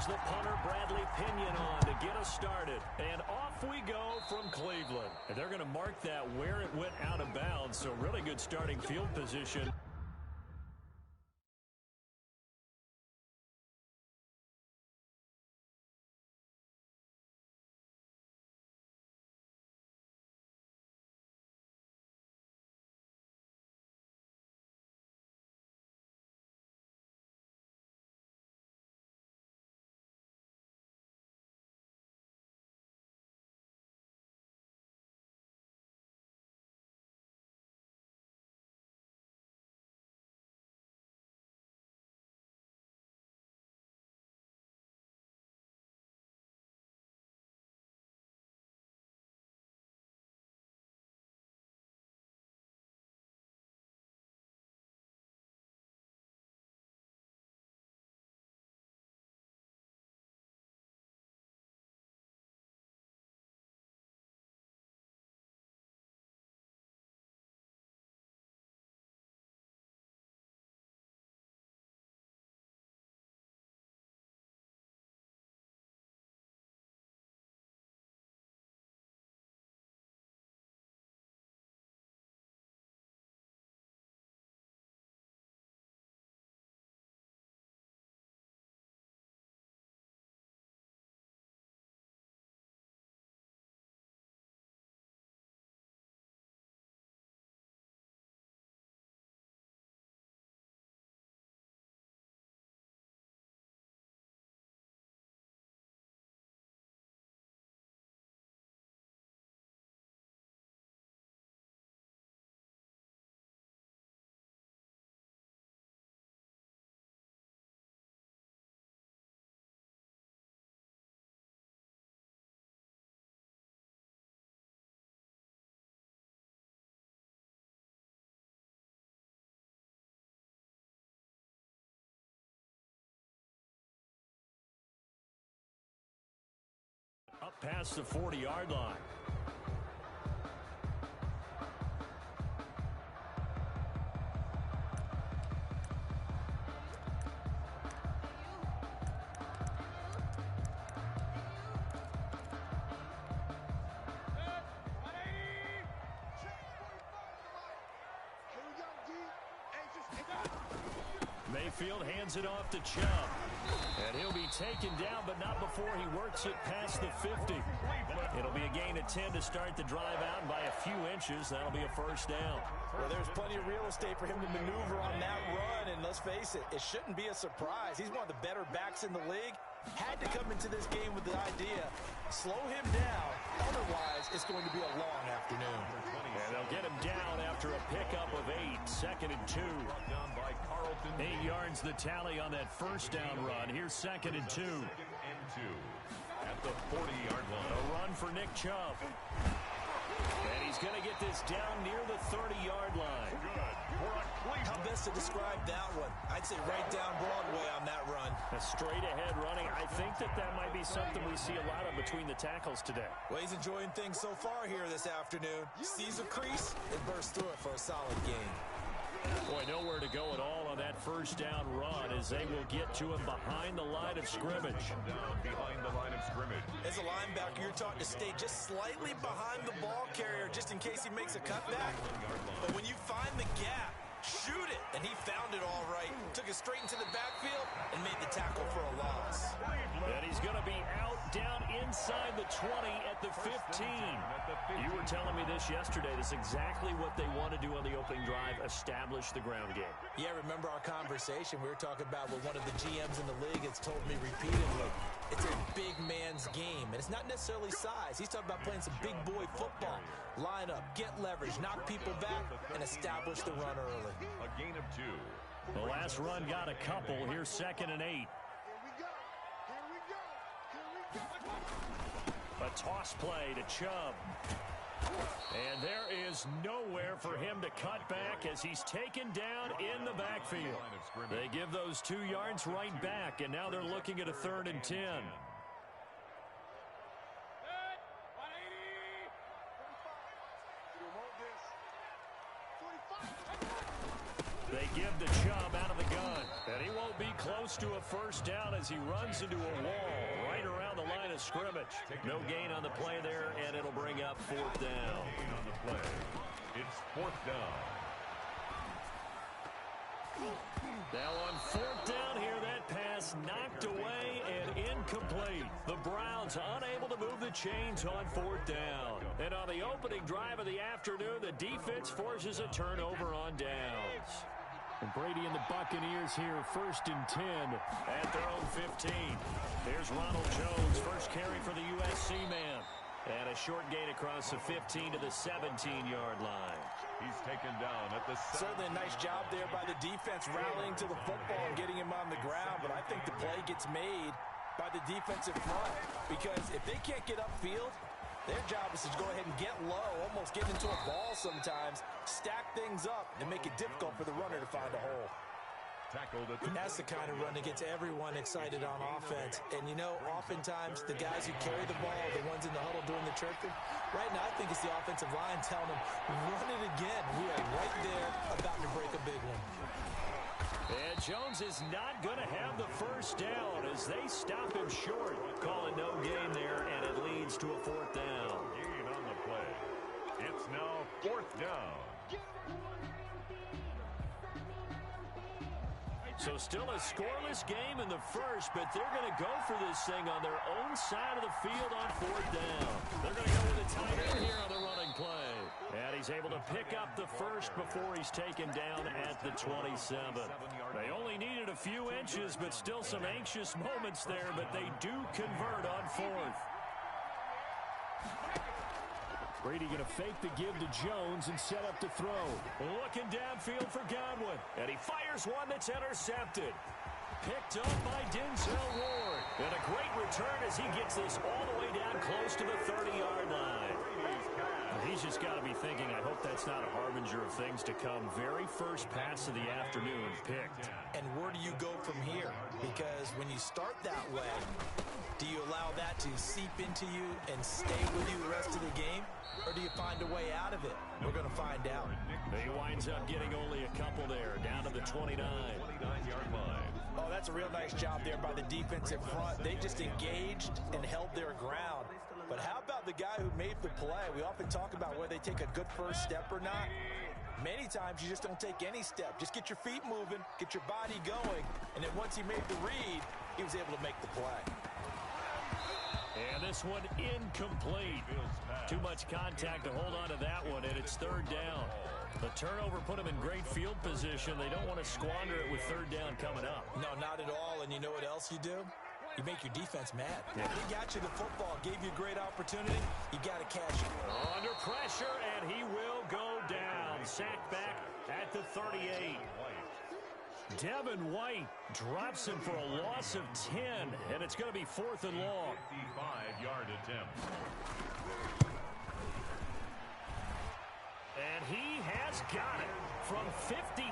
There's the punter, Bradley Pinion, on to get us started. And off we go from Cleveland. And they're going to mark that where it went out of bounds, so really good starting field position. Up past the 40-yard line. Mayfield hands it off to Chubb. And he'll be taken down, but not before he works it past the 50. It'll be a gain of 10 to start the drive out, and by a few inches, that'll be a first down. Well, there's plenty of real estate for him to maneuver on that run, and let's face it, it shouldn't be a surprise. He's one of the better backs in the league. Had to come into this game with the idea, slow him down, otherwise it's going to be a long afternoon. And they'll get him down after a pickup of 8, 2nd and 2. 8 yards the tally on that first down run. Here's 2nd and 2. At the 40-yard line. A run for Nick Chubb. And he's going to get this down near the 30-yard line. How best to describe that one? I'd say right down Broadway on that run. A straight-ahead running. I think that might be something we see a lot of between the tackles today. Well, he's enjoying things so far here this afternoon. Sees a crease and bursts through it for a solid gain. Boy, nowhere to go at all on that first down run as they will get to him behind the line of scrimmage. Behind the line of scrimmage. As a linebacker, you're taught to stay just slightly behind the ball carrier just in case he makes a cutback. But when you find the gap, shoot it. And he found it all right. Took it straight into the backfield and made the tackle for a loss. And he's going to be out down inside the 20 at the 15. You were telling me this yesterday. This is exactly what they want to do on the opening drive, establish the ground game. Yeah, remember our conversation we were talking about with one of the GMs in the league has told me repeatedly, it's a big man's game. And it's not necessarily size. He's talking about playing some big boy football. Line up, get leverage, knock people back, and establish the run early. A gain of 2. The last run got a couple. Here's 2nd and 8. A toss play to Chubb. And there is nowhere for him to cut back as he's taken down in the backfield. They give those 2 yards right back, and now they're looking at a 3rd and 10. They give the Chubb out of the gun, and he won't be close to a first down as he runs into a wall right around the line of scrimmage. No gain on the play there, and it'll bring up fourth down. On the play, it's fourth down. Now on fourth down here, that pass knocked away and incomplete. The Browns unable to move the chains on fourth down. And on the opening drive of the afternoon, the defense forces a turnover on downs. And Brady and the Buccaneers here, 1st and 10 at their own 15. Here's Ronald Jones, first carry for the USC man. And a short gain across the 15 to the 17-yard line. He's taken down at the 7. Certainly a nice job there by the defense rallying to the football and getting him on the ground. But I think the play gets made by the defensive front. Because if they can't get upfield, their job is to go ahead and get low, almost get into a ball sometimes, stack things up, and make it difficult for the runner to find a hole. Tackled at the That's the kind of run that gets everyone excited on offense. And, you know, oftentimes the guys who carry the ball, the ones in the huddle doing the chirping, right now I think it's the offensive line telling them, run it again. We are right there about to break a big one. And Jones is not going to have the first down as they stop him short. Calling no gain there, and it leads to a fourth down. gain on the play. It's now fourth down. So still a scoreless game in the first, but they're going to go for this thing on their own side of the field on fourth down. They're going to go with a tight end here on the running play. And he's able to pick up the first before he's taken down at the 27. They only needed a few inches, but still some anxious moments there, but they do convert on fourth. Brady going to fake the give to Jones and set up to throw. Looking downfield for Godwin. And he fires one that's intercepted. Picked up by Denzel Ward. And a great return as he gets this all the way down close to the 30-yard line. He's just got to be thinking, I hope that's not a harbinger of things to come. Very first pass of the afternoon picked. And where do you go from here? Because when you start that way, do you allow that to seep into you and stay with you the rest of the game? Or do you find a way out of it? We're going to find out. He winds up getting only a couple there, down to the 29-yard line. Oh, that's a real nice job there by the defensive front. They just engaged and held their ground. But how about the guy who made the play? We often talk about whether they take a good first step or not. Many times you just don't take any step. Just get your feet moving, get your body going, and then once he made the read, he was able to make the play. And this one incomplete. Too much contact to hold on to that one, and it's third down. The turnover put them in great field position. They don't want to squander it with third down coming up. No, not at all. And you know what else you do? You make your defense mad. Yeah. They got you the football, gave you a great opportunity. You got to cash it. Under pressure, and he will go down. Sacked back at the 38. Devin White drops him for a loss of 10, and it's going to be fourth and long. 55-yard attempt. And he has got it from 55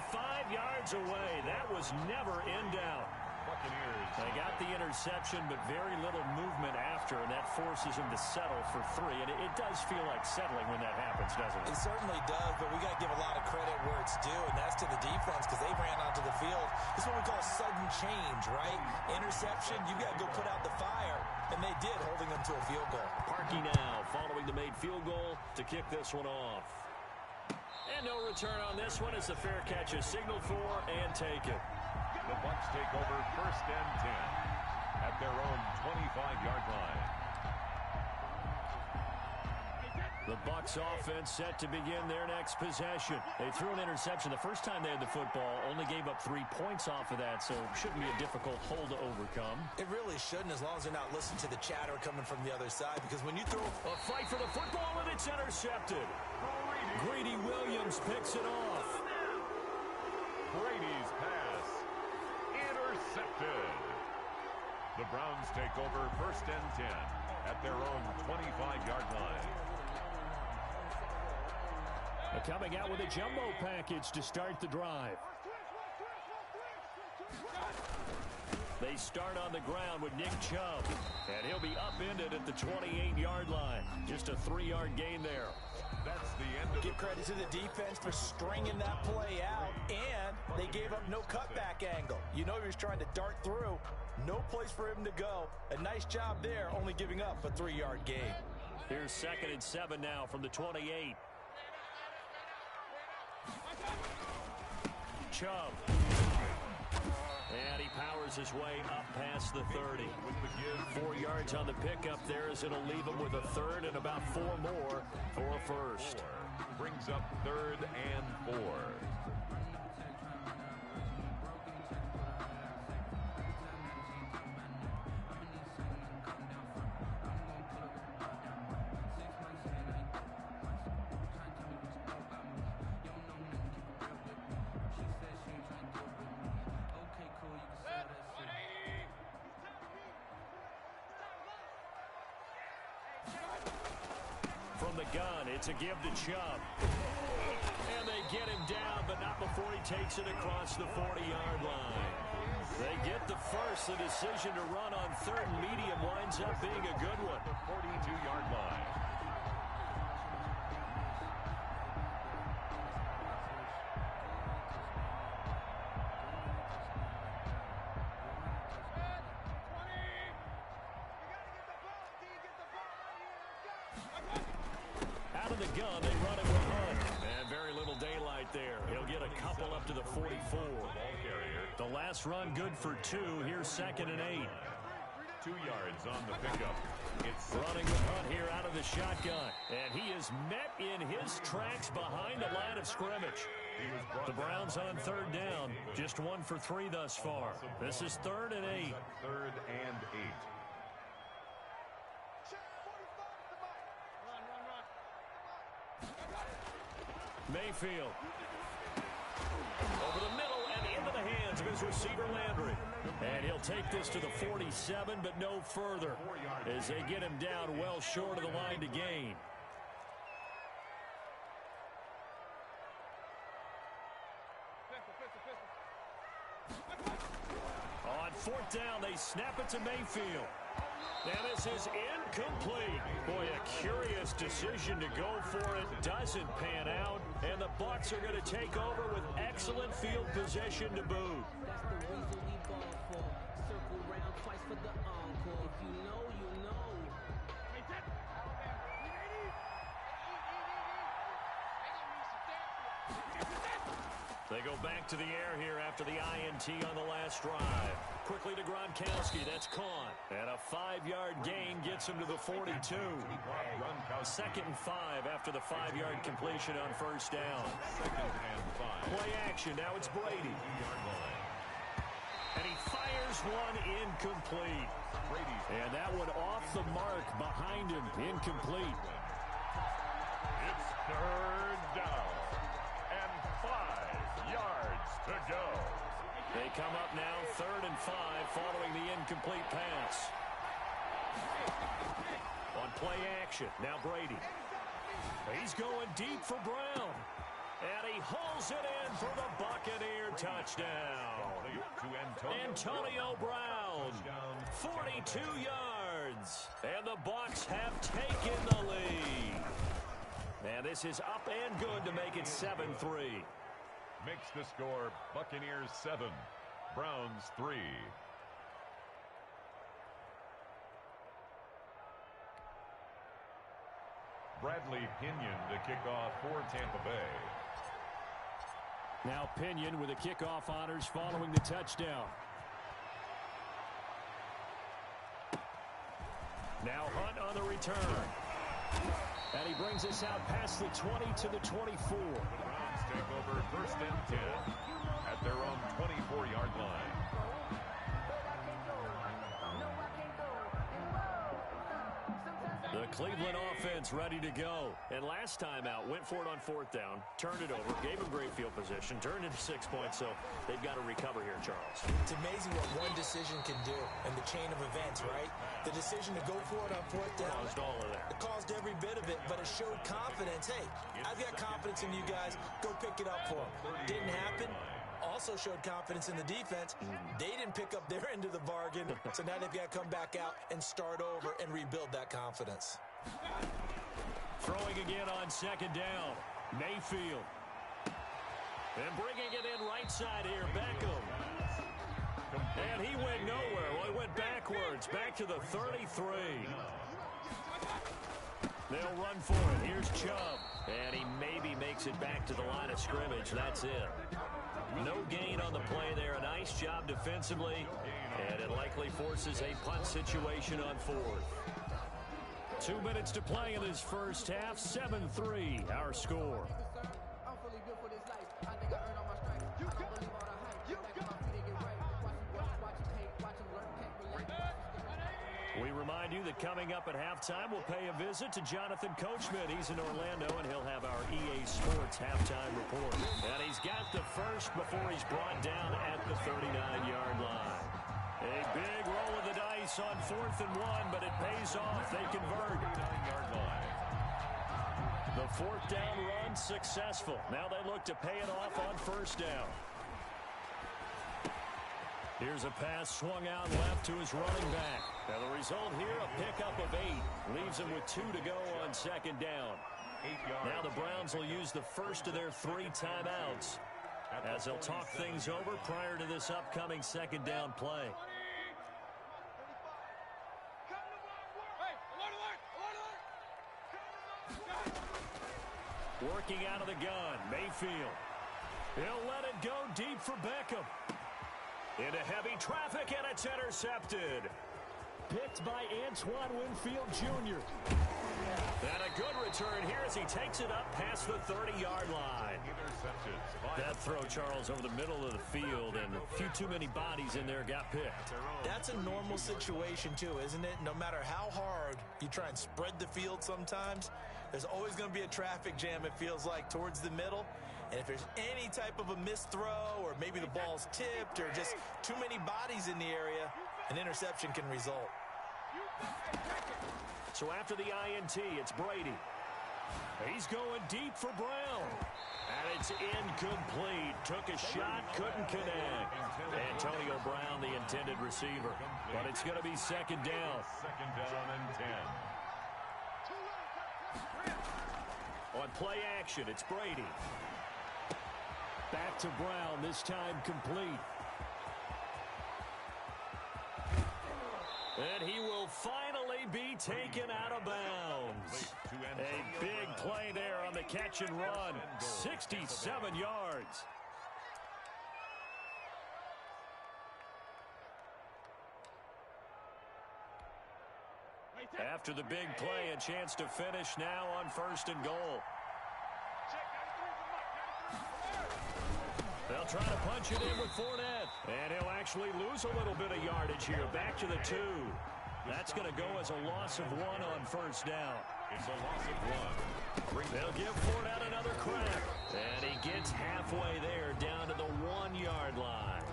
yards away. That was never in doubt. Buccaneers. They got the interception, but very little movement after, and that forces him to settle for three. And it does feel like settling when that happens, doesn't it? It certainly does, but we got to give a lot of credit where it's due, and that's to the defense because they ran onto the field. This is what we call sudden change, right? Interception, you got to go put out the fire, and they did, holding them to a field goal. Parkey now following the made field goal to kick this one off. And no return on this one as the fair catch is signaled for and taken. The Bucs take over first and 10 at their own 25-yard line. The Bucs offense set to begin their next possession. They threw an interception the first time they had the football, only gave up 3 points off of that, so shouldn't be a difficult hole to overcome. It really shouldn't, as long as they're not listening to the chatter coming from the other side, because when you throw a fight for the football, and it's intercepted. Greedy Williams picks it off. Brady's pass intercepted. The Browns take over first and 10 at their own 25-yard line. They're coming out with a jumbo package to start the drive. They start on the ground with Nick Chubb, and he'll be upended at the 28-yard line. Just a 3-yard gain there. That's the end of Give credit to the defense for stringing that play out, and they gave up no cutback angle. You know he was trying to dart through. No place for him to go. A nice job there, only giving up a 3-yard gain. Here's 2nd and 7 now from the 28. Chubb. And he powers his way up past the 30. 4 yards on the pickup there as it'll leave him with a 3rd and about 4 more for a first. Brings up 3rd and 4. From the gun, it's a give to Chubb. And they get him down, but not before he takes it across the 40-yard line. They get the first. The decision to run on 3rd and medium winds up being a good one. The 42-yard line. Out of the gun, they run it with Hunt. And very little daylight there. He'll get a couple up to the 44. The last run good for 2. Here's 2nd and 8. 2 yards on the pickup. It's running with Hunt here out of the shotgun. And he is met in his tracks behind the line of scrimmage. The Browns on 3rd down. Just 1 for 3 thus far. This is 3rd and 8. 3rd and 8. Mayfield. Over the middle and into the hands of his receiver Landry. And he'll take this to the 47, but no further as they get him down well short of the line to gain. On 4th down, they snap it to Mayfield. And this is incomplete. Boy, a curious decision to go for it. Doesn't pan out. And the Bucs are going to take over with excellent field position to boot. That's the reason we ball for. Circle round twice for the encore. If you know, you know. They go back to the air here after the INT on the last drive. Quickly to Gronkowski. That's caught. And a 5-yard gain gets him to the 42. 2nd and 5 after the 5-yard completion on 1st down. 2nd and 5. Play action. Now it's Brady. And he fires one incomplete. And that one off the mark behind him. Incomplete. It's 3rd down. And 5 yards to go. They come up now 3rd and 5 following the incomplete pass. On play action, now Brady. He's going deep for Brown. And he hauls it in for the Buccaneer touchdown. Antonio Brown, 42 yards. And the Bucs have taken the lead. And this is up and good to make it 7-3. Makes the score Buccaneers 7, Browns 3. Bradley Pinion to kick off for Tampa Bay. Now Pinion with the kickoff honors following the touchdown. Now Hunt on the return. And he brings us out past the 20 to the 24. Browns take over 1st and 10 at their own 24-yard line. The Cleveland offense ready to go. And last time out, went for it on 4th down, turned it over, gave him great field position, turned into 6 points, so they've got to recover here, Charles. It's amazing what one decision can do in the chain of events, right? The decision to go for it on 4th down. Caused all of that. It caused every bit of it, but it showed confidence. Hey, I've got confidence in you guys. Go pick it up for them. Didn't happen. also showed confidence in the defense. They didn't pick up their end of the bargain, so now they've got to come back out and start over and rebuild that confidence. Throwing again on second down. Mayfield. And bringing it in right side here, Beckham. And he went nowhere. Well, he went backwards, back to the 33. They'll run for it. Here's Chubb. And he maybe makes it back to the line of scrimmage. That's it. No gain on the play there. A nice job defensively. And it likely forces a punt situation on fourth. 2 minutes to play in this first half. 7-3, our score. We remind you that coming up at halftime, we'll pay a visit to Jonathan Coachman. He's in Orlando, and he'll have our EA Sports halftime report. And he's got the first before he's brought down at the 39-yard line. A big roll of the dice on 4th and 1, but it pays off. They convert. The 4th down run successful. Now they look to pay it off on first down. Here's a pass swung out left to his running back. Now the result here, a pickup of 8. Leaves him with 2 to go on second down. Now the Browns will use the first of their 3 timeouts as they'll talk things over prior to this upcoming second down play. Working out of the gun, Mayfield. He'll let it go deep for Beckham. Into heavy traffic, and it's intercepted. Picked by Antoine Winfield Jr. And a good return here as he takes it up past the 30-yard line. That throw, Charles, over the middle of the field, and a few too many bodies in there got picked. That's a normal situation, too, isn't it? No matter how hard you try and spread the field sometimes, there's always going to be a traffic jam, it feels like, towards the middle. And if there's any type of a missed throw or maybe the ball's tipped or just too many bodies in the area, an interception can result. So after the INT, it's Brady. He's going deep for Brown. And it's incomplete. Took a shot, couldn't connect. Antonio Brown, the intended receiver. But it's going to be second down. Second down and 10. On play action, it's Brady. Back to Brown, this time complete. And he will finally be taken out of bounds. A big play there on the catch and run. 67 yards. After the big play, a chance to finish now on first and goal. They'll try to punch it in with Fournette. And he'll actually lose a little bit of yardage here. Back to the 2. That's going to go as a loss of 1 on first down. It's a loss of 1. They'll give Fournette another crack. And he gets halfway there down to the 1-yard line.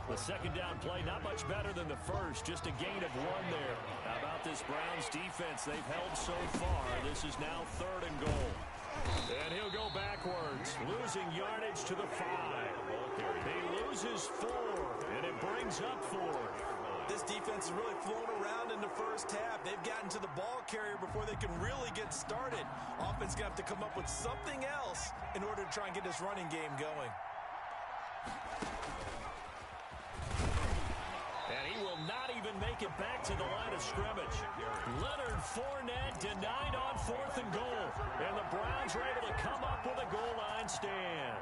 The second down play, not much better than the first. Just a gain of 1 there. How about this Browns defense they've held so far? This is now 3rd and goal. And he'll go backwards, losing yardage to the 5. He loses 4, and it brings up 4. This defense has really flown around in the first half. They've gotten to the ball carrier before they can really get started. Offense going to have to come up with something else in order to try and get this running game going. And he will not even make it back to the line of scrimmage. Leonard Fournette denied on 4th and goal. And the Browns are able to come up with a goal line stand.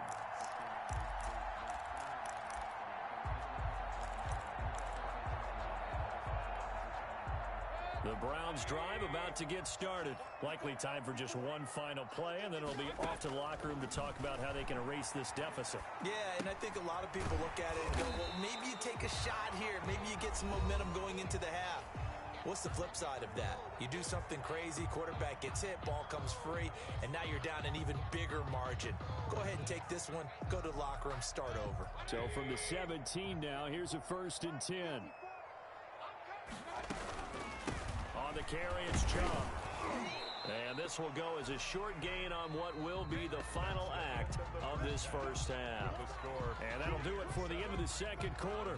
The Browns drive about to get started. Likely time for just one final play, and then it'll be off to the locker room to talk about how they can erase this deficit. Yeah, and I think a lot of people look at it and go, well, maybe you take a shot here. Maybe you get some momentum going into the half. What's the flip side of that? You do something crazy, quarterback gets hit, ball comes free, and now you're down an even bigger margin. Go ahead and take this one, go to the locker room, start over. So from the 17 now, here's a 1st and 10. On the carry, it's Chubb. And this will go as a short gain on what will be the final act of this first half. And that'll do it for the end of the second quarter.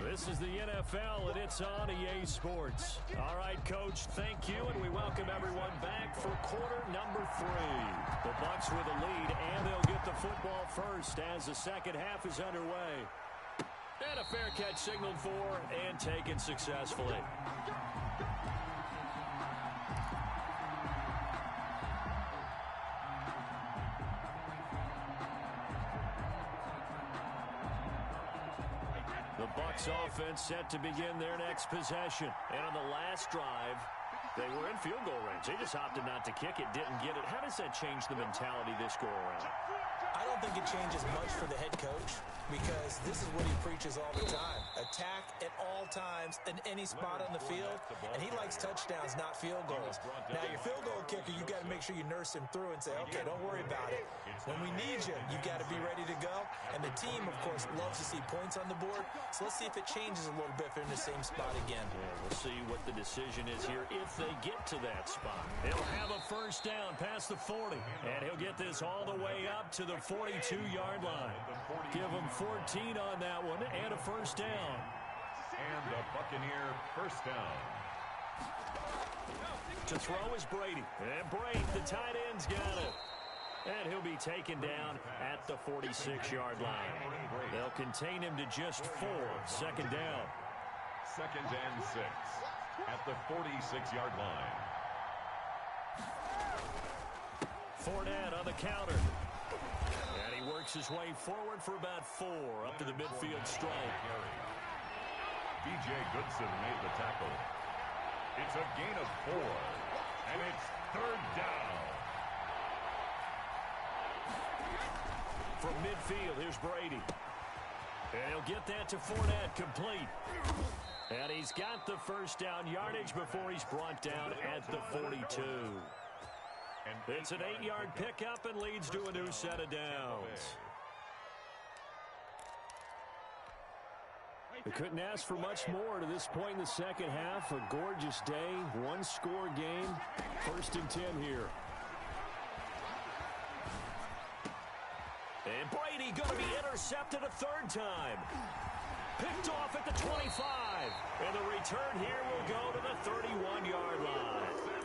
This is the NFL, and it's on EA Sports. All right, Coach, thank you, and we welcome everyone back for quarter number 3. The Bucs with a lead, and they'll get the football first as the second half is underway. And a fair catch signaled for and taken successfully. The Bucs offense set to begin their next possession. And on the last drive, they were in field goal range. They just opted not to kick it, didn't get it. How does that change the mentality this go around? I don't think it changes much for the head coach because this is what he preaches all the time. Attack at all times in any spot on the field, and he likes touchdowns, not field goals. Now, your field goal kicker, you got to make sure you nurse him through and say, okay, don't worry about it. When we need you, you got to be ready to go. And the team, of course, loves to see points on the board. So let's see if it changes a little bit if they're in the same spot again. Yeah, we'll see what the decision is here if they get to that spot. He'll have a first down past the 40, and he'll get this all the way up to the 42-yard line. Give him 14 on that one and a first down. And the Buccaneer first down. To throw is Brady. And Brady, the tight end's got it. And he'll be taken down at the 46-yard line. They'll contain him to just 4. Second down. 2nd and 6 at the 46-yard line. Fournette on the counter. And he works his way forward for about 4 up to the midfield stripe. B.J. Goodson made the tackle. It's a gain of 4, and it's 3rd down. From midfield, here's Brady. And he'll get that to Fournette, complete. And he's got the first down yardage before he's brought down at the 42. It's an 8-yard pickup and leads to a new set of downs. They couldn't ask for much more to this point in the second half. A gorgeous day, one-score game. 1st and 10 here. And Brady going to be intercepted a 3rd time. Picked off at the 25. And the return here will go to the 31-yard line.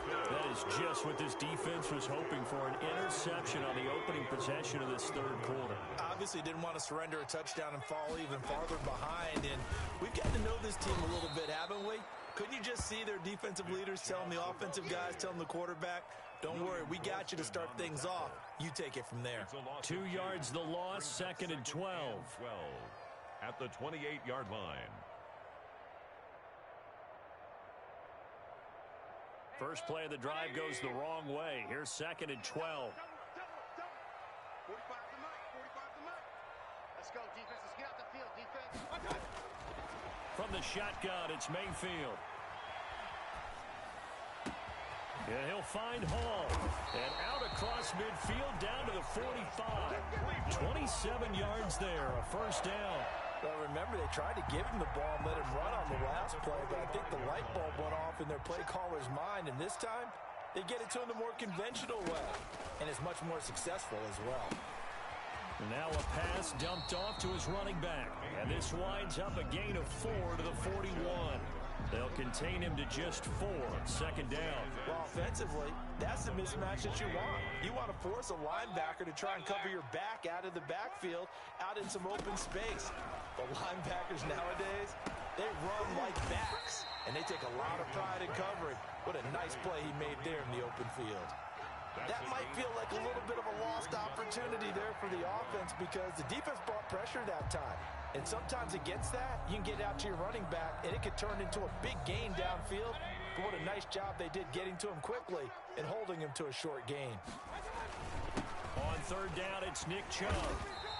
That is just what this defense was hoping for, an interception on the opening possession of this 3rd quarter. Obviously didn't want to surrender a touchdown and fall even farther behind. And we've gotten to know this team a little bit, haven't we? Couldn't you just see their defensive leaders telling the offensive guys, telling the quarterback, don't worry, we got you to start things off. You take it from there. 2 yards the loss, 2nd and 12. At the 28-yard line. First play of the drive goes the wrong way. Here's 2nd and 12. 45 to Mike. 45 to Mike. Let's go, defense. Let's get out the field, defense. From the shotgun, it's Mayfield. And he'll find Hall. And out across midfield down to the 45. 27 yards there, a first down. Well, remember, they tried to give him the ball and let him run on the last play, but I think the light bulb went off in their play caller's mind, and this time they get it to him the more conventional way, and it's much more successful as well. And now a pass dumped off to his running back, and this winds up a gain of 4 to the 41. They'll contain him to just 4. Second down. Well, offensively, that's the mismatch that you want. You want to force a linebacker to try and cover your back out of the backfield, out in some open space. The linebackers nowadays, they run like backs, and they take a lot of pride in covering. What a nice play he made there in the open field. That might feel like a little bit of a lost opportunity there for the offense because the defense brought pressure that time. And sometimes against that, you can get out to your running back, and it could turn into a big gain downfield. But what a nice job they did getting to him quickly and holding him to a short gain. On 3rd down, it's Nick Chubb.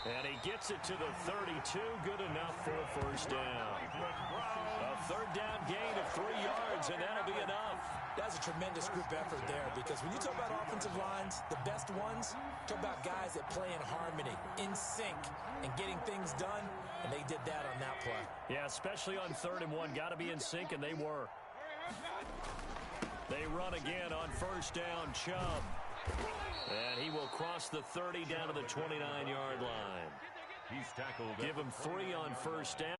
And he gets it to the 32. Good enough for a first down. A 3rd down gain of 3 yards, and that'll be enough. That's a tremendous group effort there because when you talk about offensive lines, the best ones, talk about guys that play in harmony, in sync, and getting things done, and they did that on that play. Yeah, especially on 3rd and 1. Got to be in sync, and they were. They run again on first down, Chubb. And he will cross the 30 down to the 29-yard line. He's tackled. Give him 3 on first down.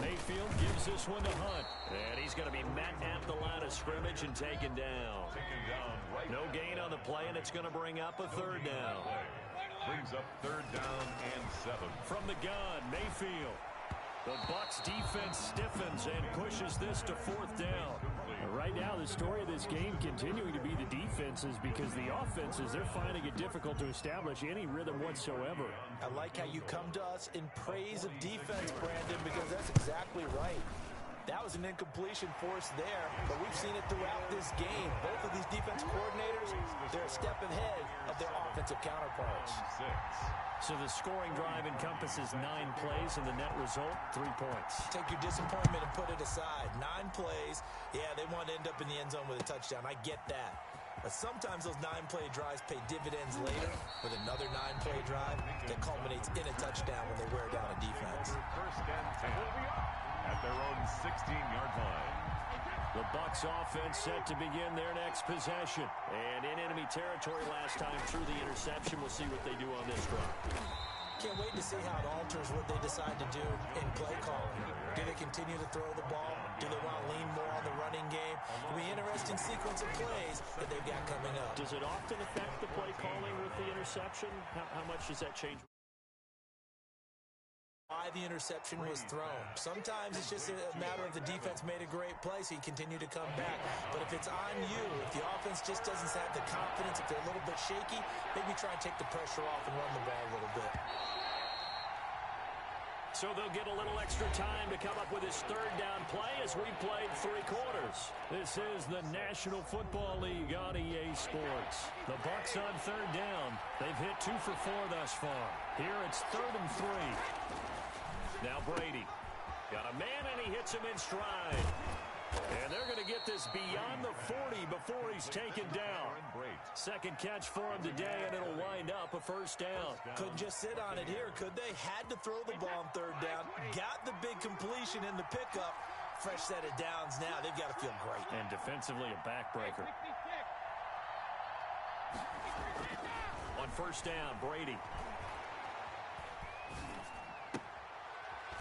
Mayfield gives this one to Hunt. And he's going to be met at the line of scrimmage and taken down. No gain on the play, and it's going to bring up a third down. Brings up third down and 7. From the gun, Mayfield. The Bucs defense stiffens and pushes this to fourth down. Right now, the story of this game continuing to be the defenses, because the offenses, they're finding it difficult to establish any rhythm whatsoever. I like how you come to us in praise of defense, Brandon, because that's exactly right. That was an incompletion force there, but we've seen it throughout this game. Both of these defense coordinators, they're a step ahead of their offensive counterparts. So the scoring drive encompasses 9 plays, and the net result, 3 points. Take your disappointment and put it aside. 9 plays. Yeah, they want to end up in the end zone with a touchdown. I get that. But sometimes those 9-play drives pay dividends later with another 9-play drive that culminates in a touchdown when they wear down a defense. First and 10 at their own 16-yard line. The Bucs offense set to begin their next possession. And in enemy territory last time through the interception. We'll see what they do on this drive. Can't wait to see how it alters what they decide to do in play calling. Do they continue to throw the ball? Do they want to lean more on the running game? It'll be an interesting sequence of plays that they've got coming up. Does it often affect the play calling with the interception? How much does that change? Why the interception was thrown. Sometimes it's just a matter of the defense made a great play, so you continue to come back. But if it's on you, if the offense just doesn't have the confidence, if they're a little bit shaky, maybe try and take the pressure off and run the ball a little bit. So they'll get a little extra time to come up with his third down play as we played 3 quarters. This is the National Football League on EA Sports. The Bucs on third down. They've hit 2 for 4 thus far. Here it's 3rd and 3. Now Brady. Got a man, and he hits him in stride. And they're going to get this beyond the 40 before he's taken down. Second catch for him today, and it'll wind up a first down. Couldn't just sit on it here, could they? Had to throw the ball on third down. Got the big completion in the pickup. Fresh set of downs now. They've got to feel great. And defensively, a backbreaker. On first down, Brady.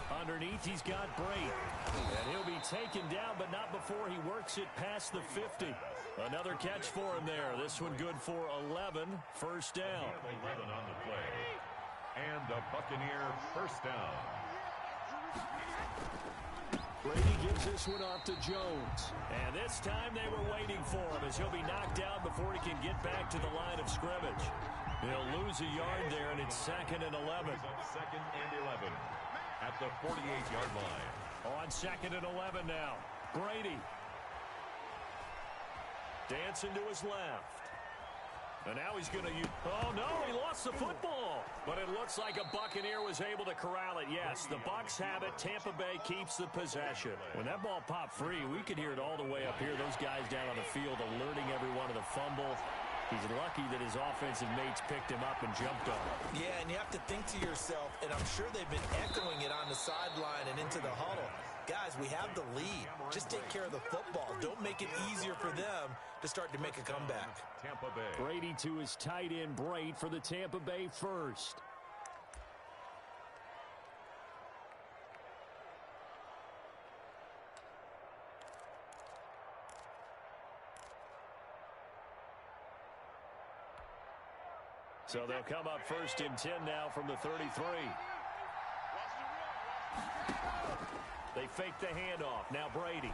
Underneath, he's got Bray. And he'll be taken down, but not before he works it past the 50. Another catch for him there. This one good for 11. First down. 11 on the play. And a Buccaneer first down. Brady gives this one off to Jones. And this time they were waiting for him, as he'll be knocked down before he can get back to the line of scrimmage. He'll lose a yard there, and it's 2nd and 11. Second and 11 at the 48-yard line. On 2nd and 11 now. Brady. Dancing to his left. And now he's going to use... Oh, no, he lost the football. But it looks like a Buccaneer was able to corral it. Yes, the Bucs have it. Tampa Bay keeps the possession. When that ball popped free, we could hear it all the way up here. Those guys down on the field alerting everyone of the fumble. He's lucky that his offensive mates picked him up and jumped on him. Yeah, and you have to think to yourself, and I'm sure they've been echoing it on the sideline and into the huddle. Guys, we have the lead. Just take care of the football. Don't make it easier for them to start to make a comeback. Tampa Bay. Brady to his tight end, Braid, for the Tampa Bay first. So they'll come up 1st and 10 now from the 33. They fake the handoff. Now Brady.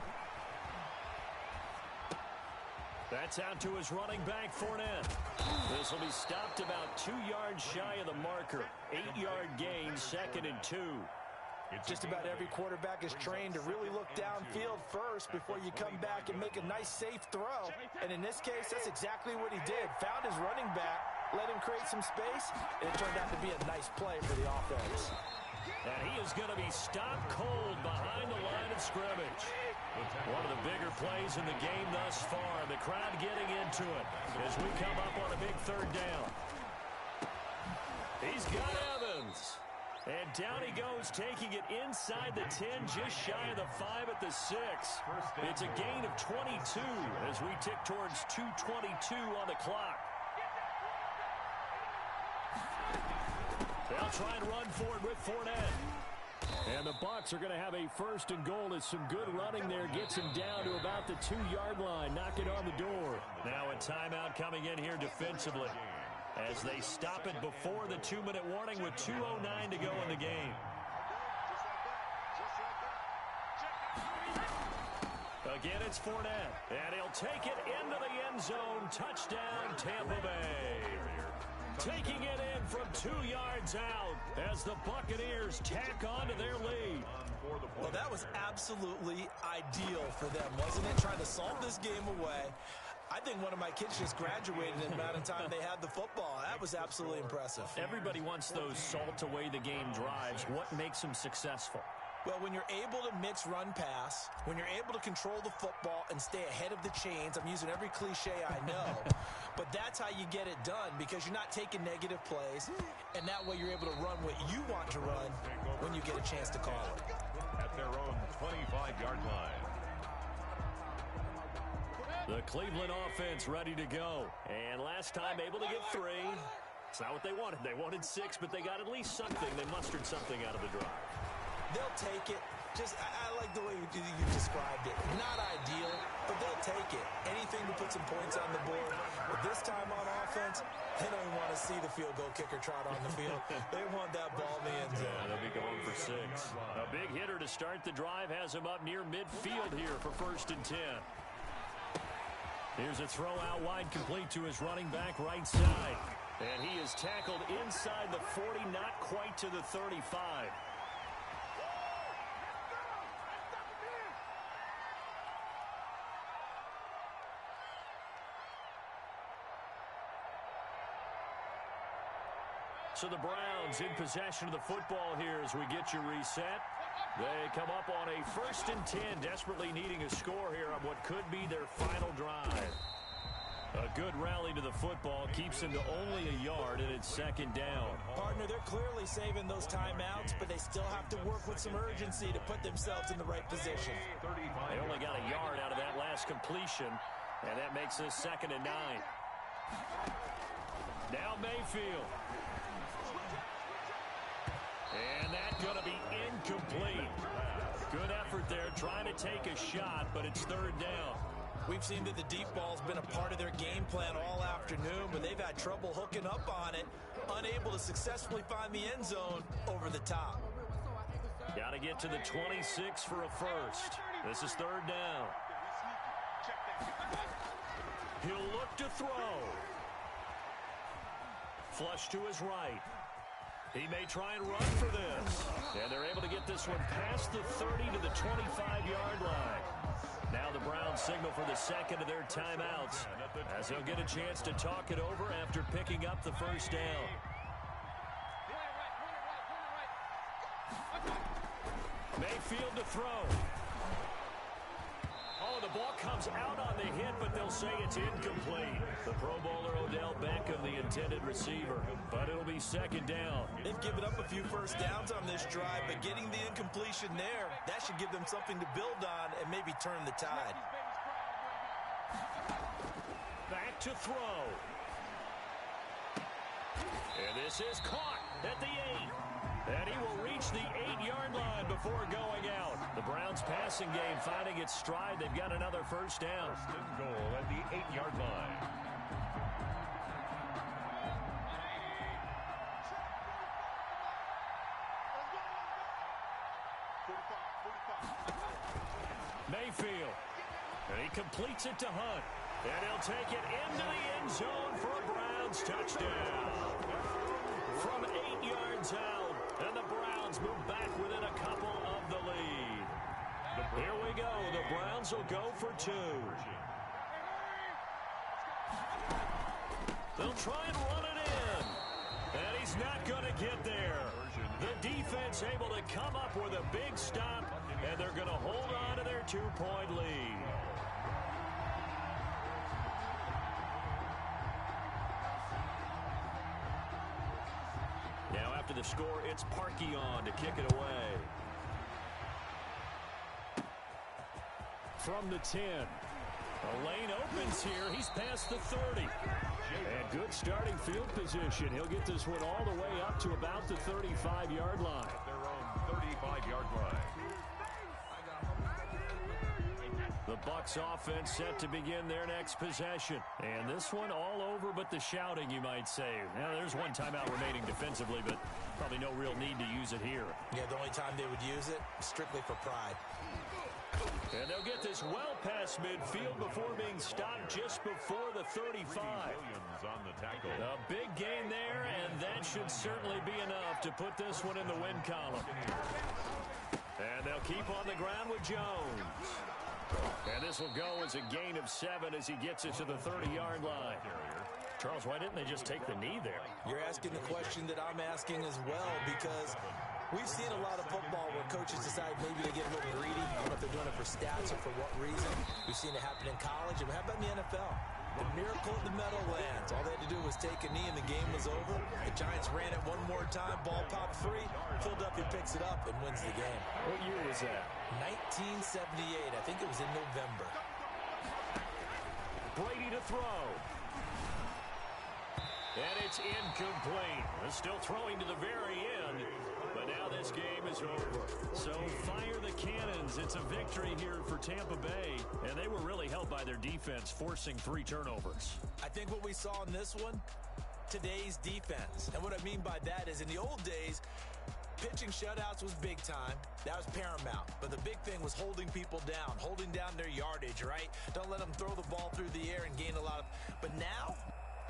That's out to his running back, Fournette. This will be stopped about 2 yards shy of the marker. 8-yard gain, 2nd and 2. Just about every quarterback is trained to really look downfield first before you come back and make a nice, safe throw. And in this case, that's exactly what he did. Found his running back, let him create some space, and it turned out to be a nice play for the offense. And he is going to be stopped cold behind the line of scrimmage. One of the bigger plays in the game thus far. The crowd getting into it as we come up on a big 3rd down. down he goes, taking it inside the 10, just shy of the 5 at the 6. It's a gain of 22 as we tick towards 2:22 on the clock. They'll try and run for it with Fournette. And the Bucs are going to have a 1st and goal as some good running there gets him down to about the 2-yard line, knocking on the door. Now a timeout coming in here defensively as they stop it before the 2-minute warning with 2:09 to go in the game. Again, it's Fournette, and he'll take it into the end zone. Touchdown, Tampa Bay. Taking it in from 2 yards out as the Buccaneers tack on to their lead. Well, that was absolutely ideal for them, wasn't it? Trying to solve this game away. I think one of my kids just graduated in the amount of time they had the football. That was absolutely impressive. Everybody wants those salt-away-the-game drives. What makes them successful? Well, when you're able to mix run-pass, when you're able to control the football and stay ahead of the chains, I'm using every cliche I know, but that's how you get it done because you're not taking negative plays, and that way you're able to run what you want to run when you get a chance to call it. At their own 25-yard line. The Cleveland offense ready to go, and last time able to get 3. It's not what they wanted. They wanted 6, but they got at least something. They mustered something out of the drive. They'll take it. I like the way you described it. Not ideal, but they'll take it. Anything to put some points on the board. But this time on offense, they don't even want to see the field goal kicker trot on the field. They want that ball in the end zone. Yeah, they'll be going for 6. A big hitter to start the drive has him up near midfield here for 1st and 10. Here's a throw out wide, complete to his running back right side. And he is tackled inside the 40, not quite to the 35. So the Browns in possession of the football here as we get you reset. They come up on a 1st and 10, desperately needing a score here on what could be their final drive. A good rally to the football keeps them to only a yard, and it's 2nd down. Partner, they're clearly saving those timeouts, but they still have to work with some urgency to put themselves in the right position. They only got a yard out of that last completion, and that makes this 2nd and 9. Now Mayfield. And that's going to be incomplete. Good effort there, trying to take a shot, but it's 3rd down. We've seen that the deep ball's been a part of their game plan all afternoon, but they've had trouble hooking up on it, unable to successfully find the end zone over the top. Got to get to the 26 for a 1st. This is 3rd down. He'll look to throw. Flush to his right. He may try and run for this. And they're able to get this one past the 30 to the 25-yard line. Now the Browns signal for the 2nd of their timeouts as they'll get a chance to talk it over after picking up the 1st down. Mayfield to throw. Oh, the ball comes out on the hit, but they'll say it's incomplete. The Pro Bowler Odell Beckham, the intended receiver, but it'll be 2nd down. They've given up a few 1st downs on this drive, but getting the incompletion there, that should give them something to build on and maybe turn the tide. Back to throw. And this is caught at the 8. And he will reach the 8-yard line before going out. The Browns passing game finding its stride. They've got another 1st down. 1st and goal at the 8-yard line. Mayfield. And he completes it to Hunt. And he'll take it into the end zone for a Browns touchdown. From 8 yards out. And the Browns move back within a couple of the lead. Here we go. The Browns will go for 2. They'll try and run it in. And he's not going to get there. The defense able to come up with a big stop. And they're going to hold on to their 2-point lead. Now after the score, it's Parkion to kick it away. From the 10. The lane opens here. He's past the 30. And good starting field position. He'll get this one all the way up to about the 35-yard line. Their own 35-yard line. The Bucs offense set to begin their next possession. And this one all over but the shouting, you might say. Now, there's one timeout remaining defensively, but probably no real need to use it here. Yeah, the only time they would use it, strictly for pride. And they'll get this well past midfield before being stopped just before the 35. On the tackle. A big gain there, and that should certainly be enough to put this one in the win column. And they'll keep on the ground with Jones. And this will go as a gain of 7 as he gets it to the 30-yard line. Charles, why didn't they just take the knee there? You're asking the question that I'm asking as well, because we've seen a lot of football where coaches decide maybe to get a little greedy. I don't know if they're doing it for stats or for what reason. We've seen it happen in college. And how about in the NFL? The miracle at the Meadowlands. All they had to do was take a knee and the game was over. The Giants ran it one more time. Ball popped free. Philadelphia picks it up and wins the game. What year was that? 1978. I think it was in November. Brady to throw. And it's incomplete. They're still throwing to the very end. But now this game is over. So fire the cannons. It's a victory here for Tampa Bay. And they were really helped by their defense, forcing 3 turnovers. I think what we saw in this one, today's defense. And what I mean by that is in the old days, pitching shutouts was big time. That was paramount. But the big thing was holding people down, holding down their yardage, right? Don't let them throw the ball through the air and gain a lot of... But now,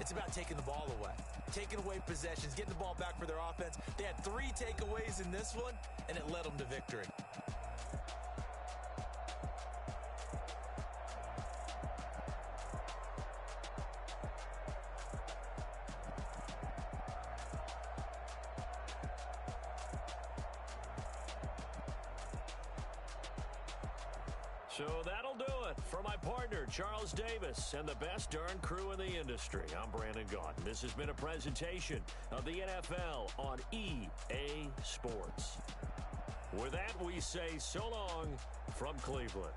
it's about taking the ball away. Taking away possessions, getting the ball back for their offense. They had 3 takeaways in this one, and it led them to victory. So that'll do it for my partner, Charles Davis, and the best darn crew in the industry. I'm Brandon Gaudin. This has been a presentation of the NFL on EA Sports. With that, we say so long from Cleveland.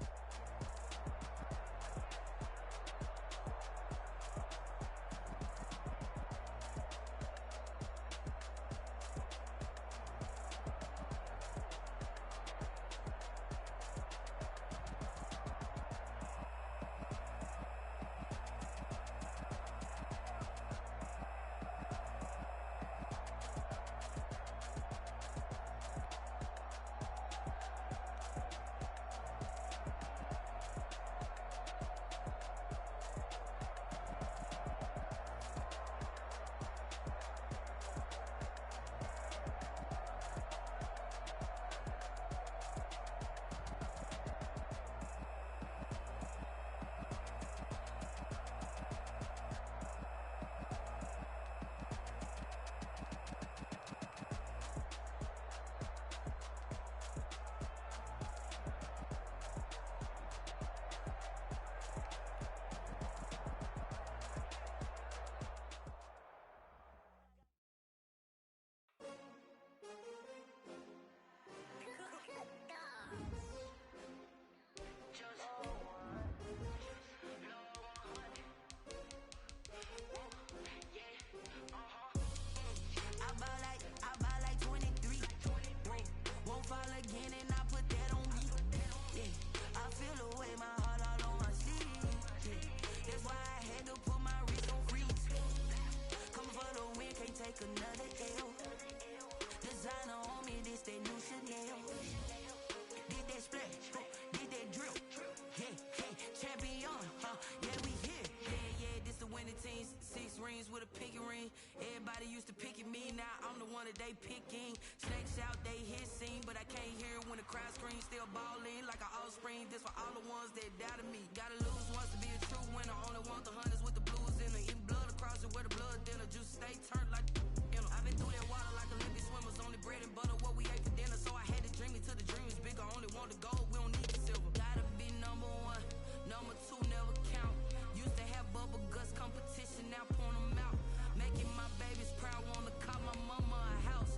With a pinky ring, everybody used to pick at me. Now I'm the one that they picking. Snakes out, they hit scene, but I can't hear it when the crowd screams. Still balling like an offspring. This for all the ones that doubted me. Gotta lose once to be a true winner. Only want the hunters with the blues in her. Eating blood across it where the blood dinner. Juice stay turned like you know. I've been through that water like Olympic swimmers. Only bread and butter what we ate for dinner. So I had to dream it till the dream is bigger. Only want the gold, we don't need the silver. Gotta be number 1, number 2 never count. Used to have bubble guts competition, now point 'em out. Making my babies proud, wanna call my mama a house.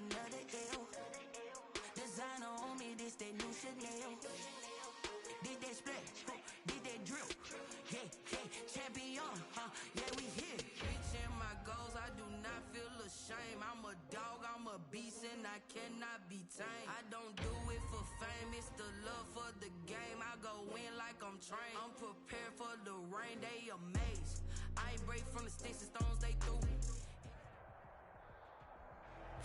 another L. Designer on me, this that new Chanel. Did that splash, did that drip. Yeah, yeah, champion, yeah, we here. Reaching my goals, I do not feel ashamed. I'm a dog, I'm a beast, and I cannot be tamed. I don't do it for fame, it's the love for the game. I go in like I'm trained. I'm prepared for the rain, they amazed. I ain't break from the sticks and stones, they threw.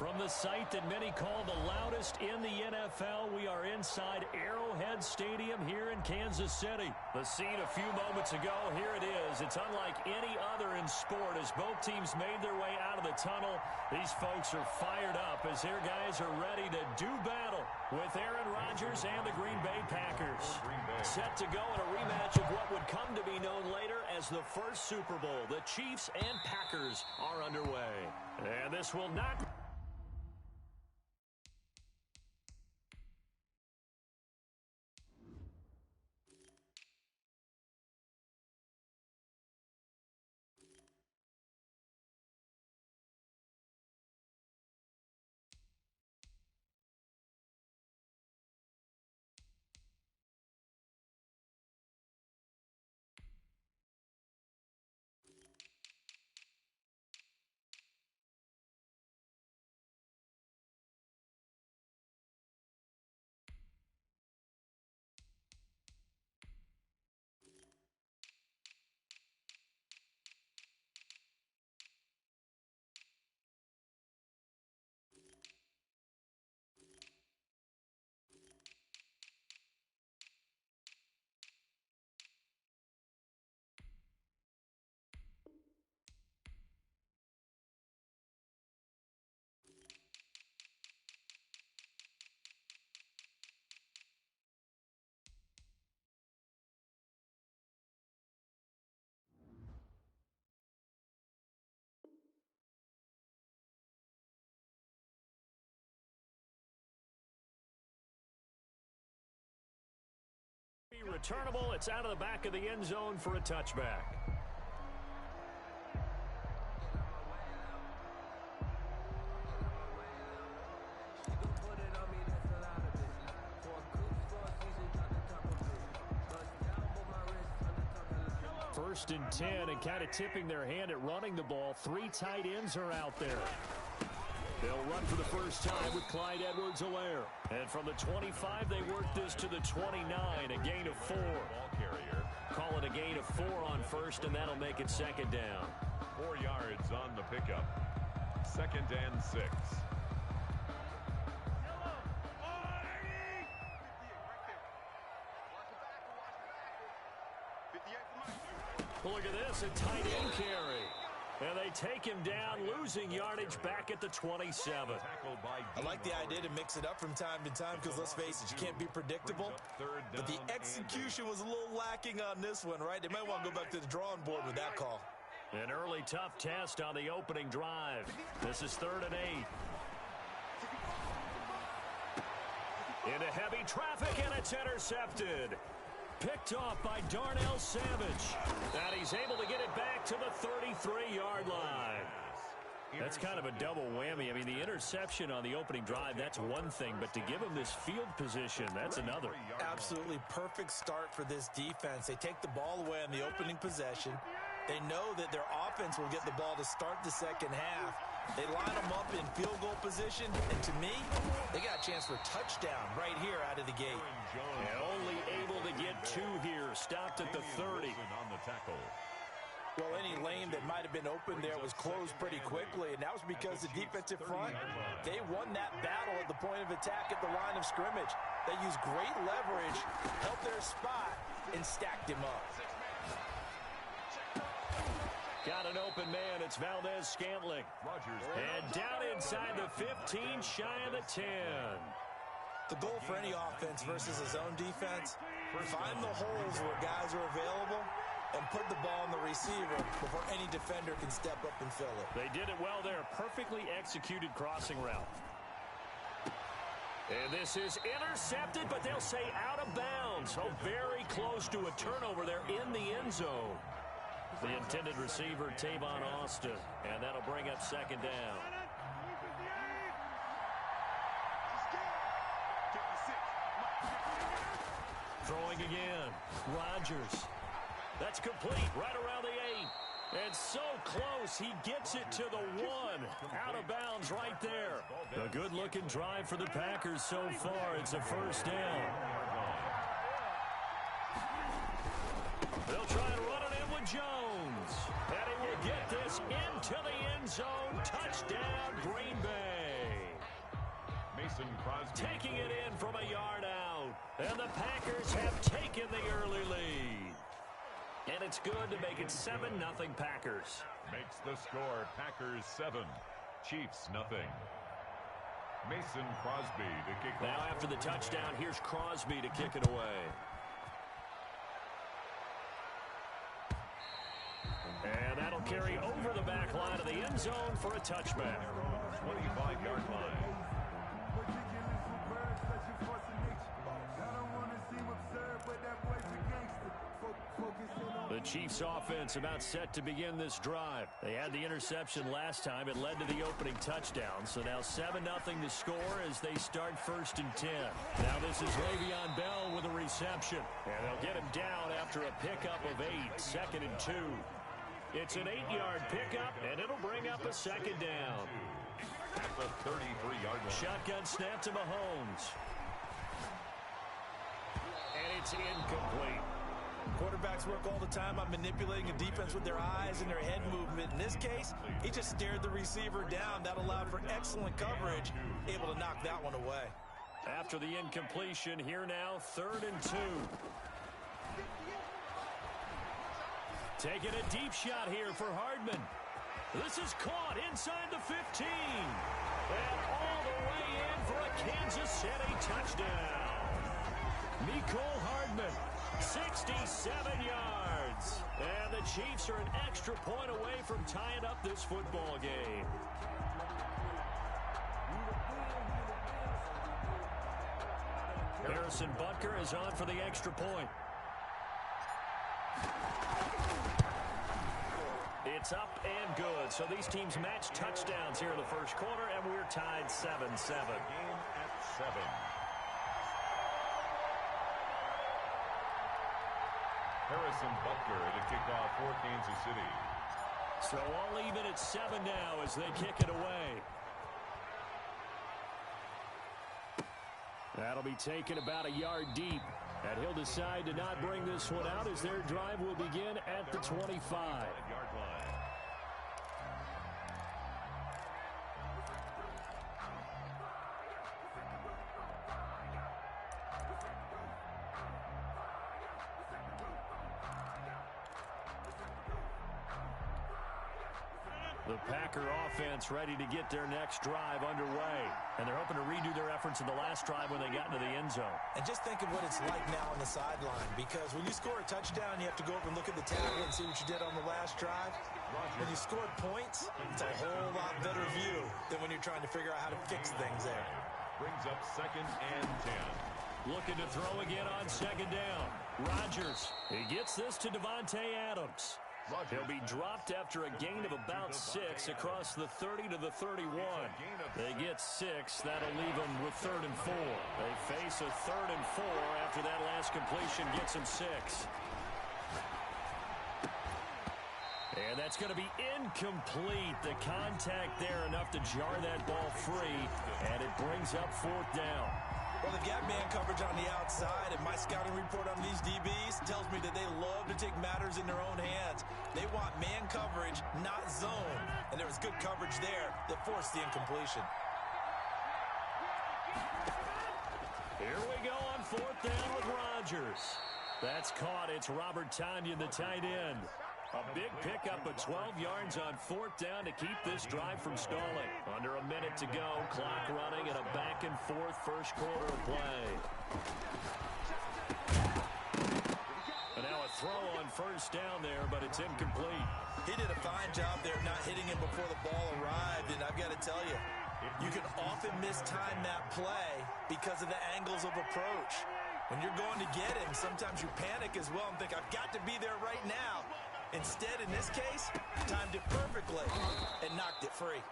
From the site that many call the loudest in the NFL, we are inside Arrowhead Stadium here in Kansas City. The scene a few moments ago, here it is. It's unlike any other in sport as both teams made their way out of the tunnel. These folks are fired up as their guys are ready to do battle with Aaron Rodgers and the Green Bay Packers. Set to go in a rematch of what would come to be known later as the first Super Bowl. The Chiefs and Packers are underway. And this will not... returnable. It's out of the back of the end zone for a touchback. First and 10, and kind of tipping their hand at running the ball. Three tight ends are out there. They'll run for the first time with Clyde Edwards-Helaire. And from the 25, they work this to the 29, a gain of 4. Ball carrier. Call it a gain of 4 on first, and that'll make it second down. 4 yards on the pickup. 2nd and 6. Look at this, a tight end carry. And they take him down, losing yardage back at the 27. I like the idea to mix it up from time to time because, let's face it, you can't be predictable. But the execution was a little lacking on this one, right? They might want to go back to the drawing board with that call. An early tough test on the opening drive. This is 3rd and 8. Into heavy traffic, and it's intercepted. Picked off by Darnell Savage. And he's able to get it back to the 33-yard line. That's kind of a double whammy. I mean, the interception on the opening drive, that's one thing. But to give him this field position, that's another. Absolutely perfect start for this defense. They take the ball away on the opening possession. They know that their offense will get the ball to start the second half. They line them up in field goal position, and to me, they got a chance for a touchdown right here out of the gate. And only able to get 2 here. Stopped at the 30. Well, any lane that might have been open there was closed pretty quickly, and that was because the defensive front, they won that battle at the point of attack at the line of scrimmage. They used great leverage, held their spot, and stacked him up. Got an open man. It's Valdez-Scantling. And down inside the 15, shy of the 10. The goal for any offense versus a zone defense, find the holes where guys are available and put the ball on the receiver before any defender can step up and fill it. They did it well there. Perfectly executed crossing route. And this is intercepted, but they'll say out of bounds. So very close to a turnover there in the end zone. The intended receiver, Tavon Austin. And that'll bring up second down. throwing again. Rodgers. That's complete right around the 8. And so close, he gets it to the 1. Out of bounds right there. A good-looking drive for the Packers so far. It's a first down. They'll try and run it in with Jones. And he will get this into the end zone. Touchdown, Green Bay. Mason Crosby. Taking it in from a yard out. And the Packers have taken the early lead. And it's good to make it 7-0 Packers. Makes the score Packers 7, Chiefs nothing. Mason Crosby to kick off. Now after the touchdown, here's Crosby to kick it away. And that'll carry over the back line of the end zone for a touchback. 25-yard line. The Chiefs offense about set to begin this drive. They had the interception last time. It led to the opening touchdown. So now 7-0 to score as they start 1st and 10. Now this is Le'Veon Bell with a reception. And they'll get him down after a pickup of 8. 2nd and 2. It's an 8-yard pickup, and it'll bring up a second down. At the 33-yard line. Shotgun snap to Mahomes. And it's incomplete. Quarterbacks work all the time on manipulating a defense with their eyes and their head movement. In this case, he just stared the receiver down. That allowed for excellent coverage, able to knock that one away. After the incompletion, here now, 3rd and 2. Taking a deep shot here for Hardman. This is caught inside the 15. And all the way in for a Kansas City touchdown. Mecole Hardman, 67 yards. And the Chiefs are an extra point away from tying up this football game. Harrison Butker is on for the extra point. It's up and good. So these teams match touchdowns here in the first quarter, and we're tied 7-7. Game at 7. Harrison Butker to kick off for Kansas City. So all even at 7 now as they kick it away. That'll be taken about a yard deep. And he'll decide to not bring this one out as their drive will begin at the 25. Yard line. The Packer offense ready to get their next drive underway. And they're hoping to redo their efforts in the last drive when they got into the end zone. And just think of what it's like now on the sideline, because when you score a touchdown, you have to go up and look at the tablet and see what you did on the last drive. When you scored points, it's a whole lot better view than when you're trying to figure out how to fix things there. Brings up 2nd and 10. Looking to throw again on 2nd down. Rodgers, he gets this to Devontae Adams. He'll be dropped after a gain of about 6 across the 30 to the 31. They get 6. That'll leave them with 3rd and 4. They face a 3rd and 4 after that last completion gets them 6. And that's going to be incomplete. The contact there enough to jar that ball free, and it brings up 4th down. Well, the gap man coverage on the outside, and my scouting report on these DBs tells me that they love to take matters in their own hands. They want man coverage, not zone. And there was good coverage there that forced the incompletion. Here we go on 4th down with Rodgers. That's caught. It's Robert Tonyan, the tight end. A big pickup of 12 yards on 4th down to keep this drive from stalling. Under a minute to go, clock running, and a back-and-forth first quarter of play. And now a throw on 1st down there, but it's incomplete. He did a fine job there not hitting him before the ball arrived, and I've got to tell you, you can often mistime that play because of the angles of approach. When you're going to get him, sometimes you panic as well and think, I've got to be there right now. Instead, in this case, timed it perfectly and knocked it free.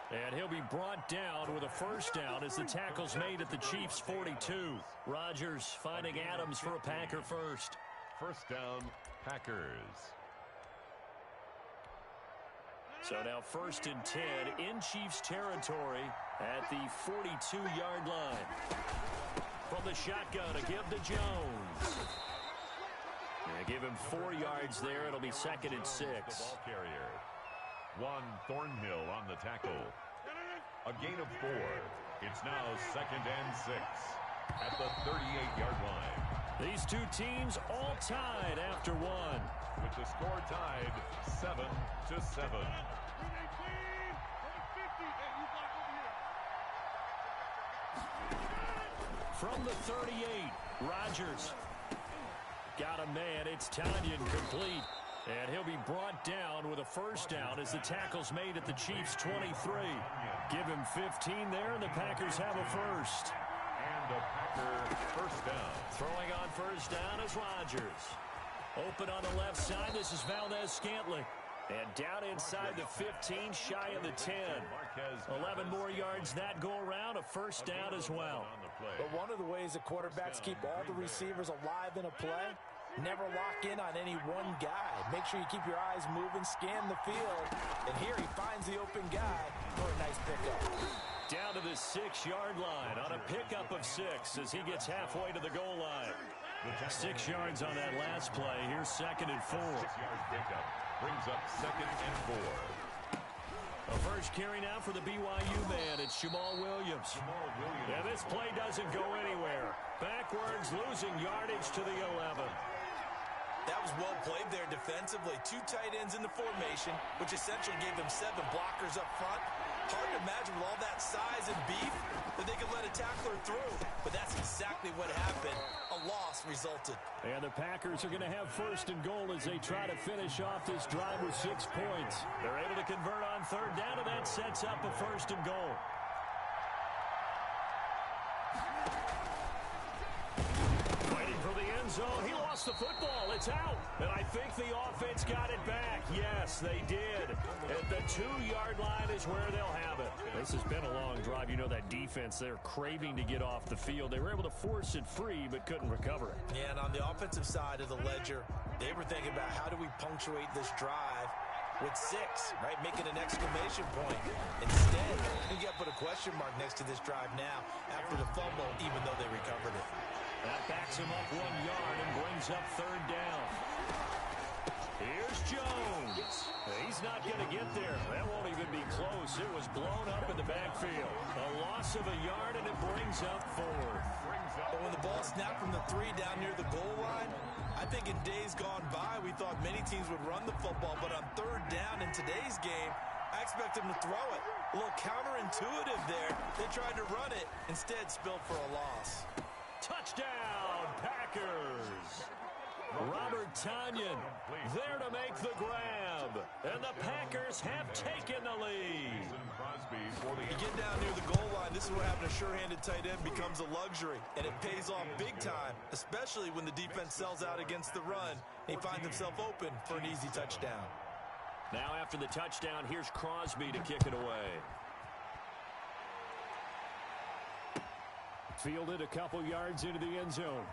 And he'll be brought down with a first down as the tackle's made at the Chiefs' 42. Rodgers finding Adams for a Packer first. First down, Packers. So now 1st and 10 in Chiefs territory at the 42-yard line. From the shotgun, a give to Jones. They give him 4 yards there. It'll be 2nd and 6. Ball carrier. Juan Thornhill on the tackle. A gain of 4. It's now 2nd and 6 at the 38-yard line. These two teams all tied after 1. With the score tied 7-7. From the 38, Rodgers got a man. It's Tanyan complete. And he'll be brought down with a first down as the tackle's made at the Chiefs' 23. Give him 15 there, and the Packers have a first. And a Packer first down. Throwing on first down is Rodgers. Open on the left side, this is Valdez-Scantling. And down inside the 15, shy of the 10. 11 more yards that go around, a first down as well. But one of the ways that quarterbacks keep all the receivers alive in a play, never lock in on any one guy. Make sure you keep your eyes moving, scan the field. And here he finds the open guy for a nice pickup. Down to the 6-yard line on a pickup of 6 as he gets halfway to the goal line. 6 yards on that last play. Here's 2nd and 4. 6-yard pickup brings up 2nd and 4. A first carry now for the BYU man. It's Jamal Williams. Yeah, this play doesn't go anywhere. Backwards, losing yardage to the 11. That was well played there defensively. 2 tight ends in the formation, which essentially gave them 7 blockers up front. Hard to imagine with all that size and beef that they could let a tackler through. But that's exactly what happened. A loss resulted. And the Packers are going to have 1st and goal as they try to finish off this drive with 6 points. They're able to convert on 3rd down, and that sets up a 1st and goal. Fighting for the end zone. He lost the football. It's out. And I think the offense got it back. Yes, they did. At the 2-yard line is where they'll have it. This has been a long drive. You know that defense, they're craving to get off the field. They were able to force it free but couldn't recover it. Yeah, and on the offensive side of the ledger, they were thinking about how do we punctuate this drive with 6, right? Making an exclamation point. Instead, you got to put a question mark next to this drive now after the fumble, even though they recovered it. That backs him up 1 yard and brings up 3rd down. Here's Jones. He's not going to get there. That won't even be close. It was blown up in the backfield. A loss of a yard, and it brings up 4th. But when the ball snapped from the 3 down near the goal line, I think in days gone by, we thought many teams would run the football. But on 3rd down in today's game, I expect them to throw it. A little counterintuitive there. They tried to run it, instead spilled for a loss. Touchdown, Packers! Robert Tanyan there to make the grab. And the Packers have taken the lead. You get down near the goal line, this is where having a sure-handed tight end becomes a luxury. And it pays off big time, especially when the defense sells out against the run. And he finds himself open for an easy touchdown. Now after the touchdown, here's Crosby to kick it away. Fielded a couple yards into the end zone.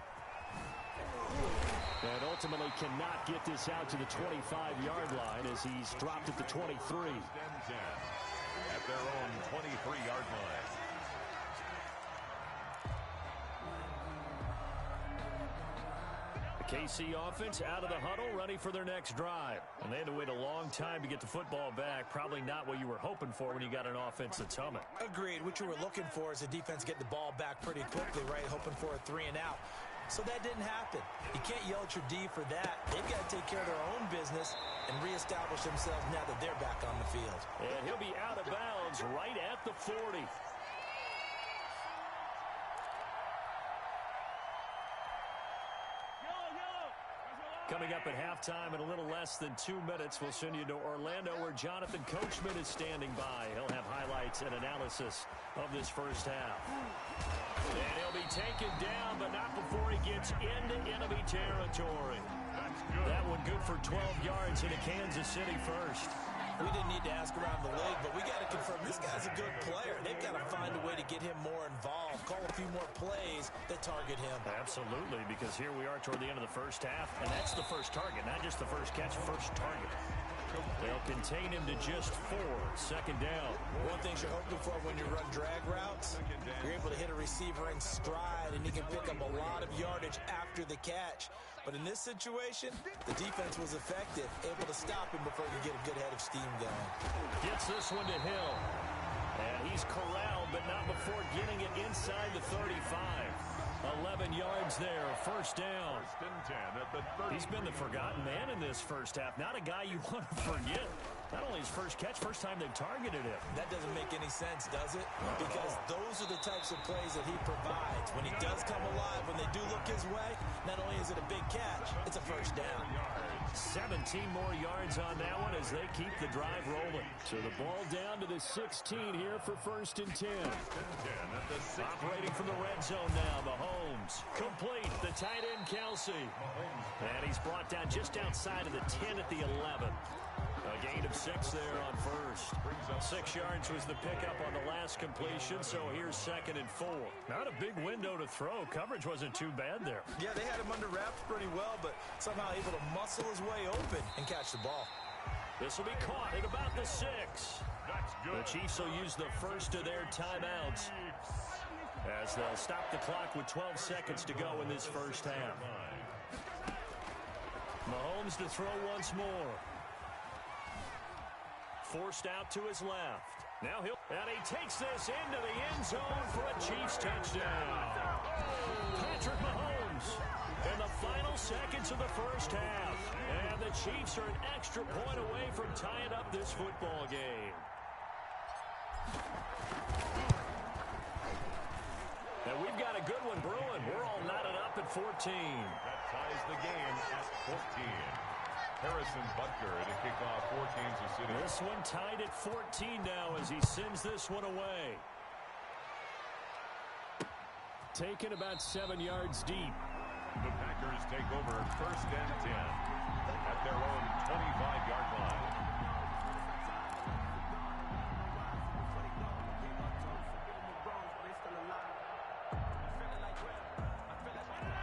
And ultimately cannot get this out to the 25-yard line as he's dropped at the 23. At their own 23-yard line. The KC offense out of the huddle, ready for their next drive. And they had to wait a long time to get the football back. Probably not what you were hoping for when you got an offense that's humming. Agreed. What you were looking for is the defense get the ball back pretty quickly, right? Hoping for a 3 and out. So that didn't happen. You can't yell at your D for that. They've got to take care of their own business and reestablish themselves now that they're back on the field. And he'll be out of bounds right at the 40. Coming up at halftime in a little less than 2 minutes, we'll send you to Orlando where Jonathan Coachman is standing by. He'll have highlights and analysis of this first half. And he'll be taken down, but not before he gets into enemy territory. That one good for 12 yards into Kansas City first. We didn't need to ask around the league, but we got to confirm this guy's a good player. They've got to find a way to get him more involved, call a few more plays that target him. Absolutely, because here we are toward the end of the first half, and that's the first target, not just the first catch, first target. They'll contain him to just 4. Second down. One thing you're hoping for when you run drag routes, you're able to hit a receiver in stride, and he can pick up a lot of yardage after the catch. But in this situation, the defense was effective, able to stop him before he could get a good head of steam going. Gets this one to Hill. And he's corralled, but not before getting it inside the 35. 11 yards there, first down. First and 10 at the 30. He's been the forgotten man in this first half. Not a guy you want to forget. Not only his first catch, first time they've targeted him. That doesn't make any sense, does it? Because those are the types of plays that he provides. When he does come alive, when they do look his way, not only is it a big catch, it's a first down. 17 more yards on that one as they keep the drive rolling. So the ball down to the 16 here for first and 10. Operating from the red zone now, Mahomes. Complete, the tight end Kelsey. And he's brought down just outside of the 10 at the 11. A gain of 6 there on first. 6 yards was the pickup on the last completion, so here's second and 4. Not a big window to throw. Coverage wasn't too bad there. Yeah, they had him under wraps pretty well, but somehow able to muscle his way open and catch the ball. This will be caught at about the 6. The Chiefs will use the first of their timeouts as they'll stop the clock with 12 seconds to go in this first half. Mahomes to throw once more. Forced out to his left. Now and he takes this into the end zone for a Chiefs touchdown. Patrick Mahomes in the final seconds of the first half. And the Chiefs are an extra point away from tying up this football game. And we've got a good one brewing. We're all knotted up at 14. That ties the game at 14. Harrison Butker to kick off for Kansas City. This one tied at 14 now as he sends this one away. Taken about 7 yards deep. The Packers take over first and 10 at their own 25-yard line.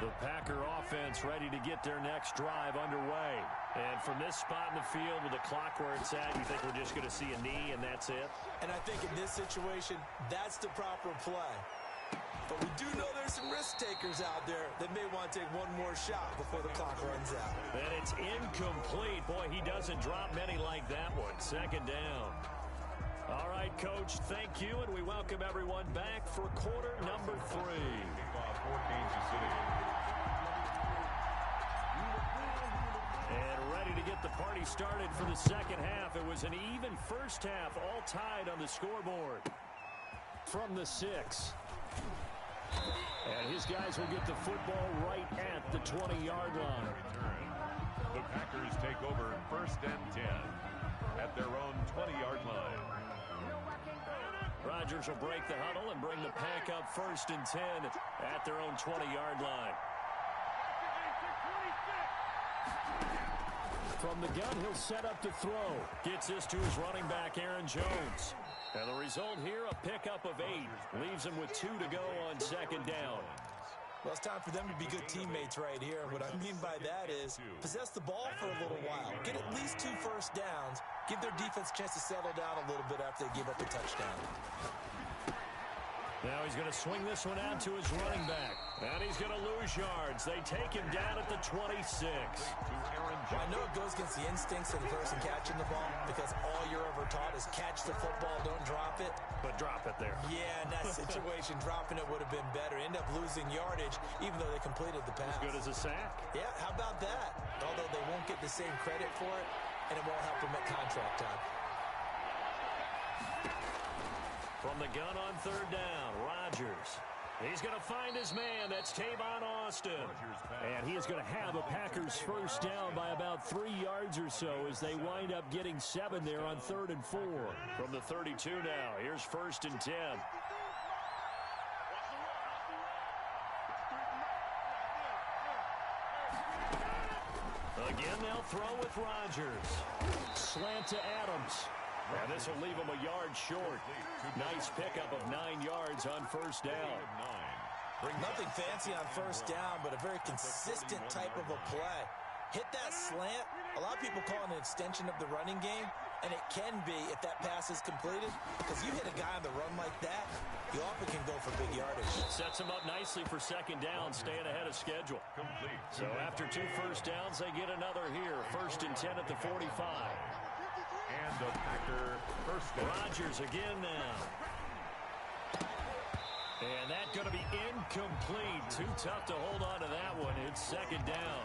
The Packer offense ready to get their next drive underway. And from this spot in the field with the clock where it's at, you think we're just going to see a knee and that's it? And I think in this situation, that's the proper play. But we do know there's some risk takers out there that may want to take one more shot before the clock runs out. And it's incomplete. Boy, he doesn't drop many like that one. Second down. All right, Coach, thank you, and we welcome everyone back for quarter number 3. Kickoff for Kansas City. And ready to get the party started for the second half. It was an even first half, all tied on the scoreboard. From the 6. And his guys will get the football right at the 20-yard line. The Packers take over first and 10 at their own 20-yard line. Rodgers will break the huddle and bring the pack up first and 10 at their own 20-yard line. From the gun, he'll set up to throw. Gets this to his running back, Aaron Jones. And the result here, a pickup of 8. Leaves him with 2 to go on second down. Well, it's time for them to be good teammates right here. What I mean by that is possess the ball for a little while. Get at least 2 first downs. Give their defense a chance to settle down a little bit after they give up a touchdown. Now he's going to swing this one out to his running back. And he's going to lose yards. They take him down at the 26. Well, I know it goes against the instincts of the person catching the ball because all you're ever taught is catch the football, don't drop it. But drop it there. Yeah, in that situation, dropping it would have been better. End up losing yardage, even though they completed the pass. As good as a sack. Yeah, how about that? Although they won't get the same credit for it, and it won't help them at contract time. From the gun on third down, Rodgers. He's going to find his man. That's Tavon Austin. And he is going to have a Packers first down by about 3 yards or so as they wind up getting 7 there on 3rd and 4. From the 32 now, here's 1st and 10. Again, they'll They'll throw with Rodgers. Slant to Adams. And this will leave him a yard short. Nice pickup of 9 yards on first down. Nothing fancy on first down, but a very consistent type of a play. Hit that slant. A lot of people call it an extension of the running game, and it can be if that pass is completed, because you hit a guy on the run like that, you often can go for big yardage. Sets him up nicely for second down, staying ahead of schedule. So after 2 first downs, they get another here. 1st and 10 at the 45. And the Packer first down. Rodgers again now. And that's going to be incomplete. Too tough to hold on to that one. It's second down.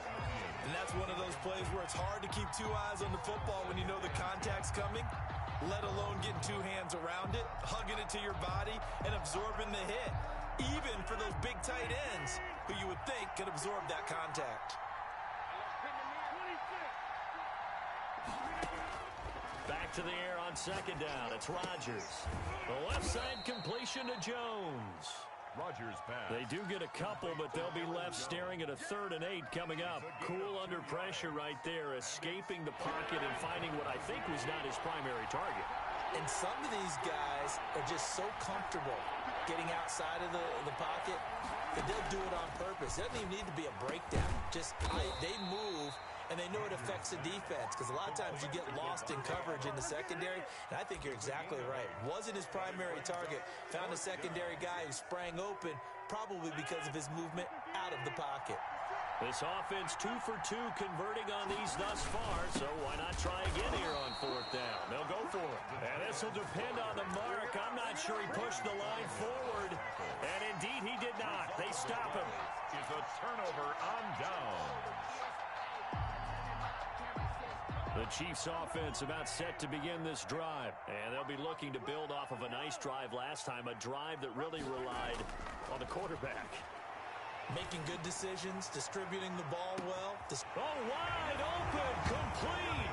And that's one of those plays where it's hard to keep 2 eyes on the football when you know the contact's coming, let alone getting 2 hands around it, hugging it to your body, and absorbing the hit. Even for those big tight ends who you would think could absorb that contact. Back to the air on second down. It's Rodgers. The left side completion to Jones. Rodgers pass. They do get a couple, but they'll be left staring at a 3rd and 8 coming up. Cool under pressure right there, escaping the pocket and finding what I think was not his primary target. And some of these guys are just so comfortable getting outside of the pocket that they'll do it on purpose. It doesn't even need to be a breakdown. Just they move, and they know it affects the defense, because a lot of times you get lost in coverage in the secondary, and I think you're exactly right. Wasn't his primary target. Found a secondary guy who sprang open, probably because of his movement out of the pocket. This offense 2 for 2 converting on these thus far, so why not try again here on 4th down? They'll go for it. And this will depend on the mark. I'm not sure he pushed the line forward, and indeed he did not. They stop him. Is a turnover on down. The Chiefs offense about set to begin this drive, and they'll be looking to build off of a nice drive last time, a drive that really relied on the quarterback. Making good decisions, distributing the ball well. Wide open, complete,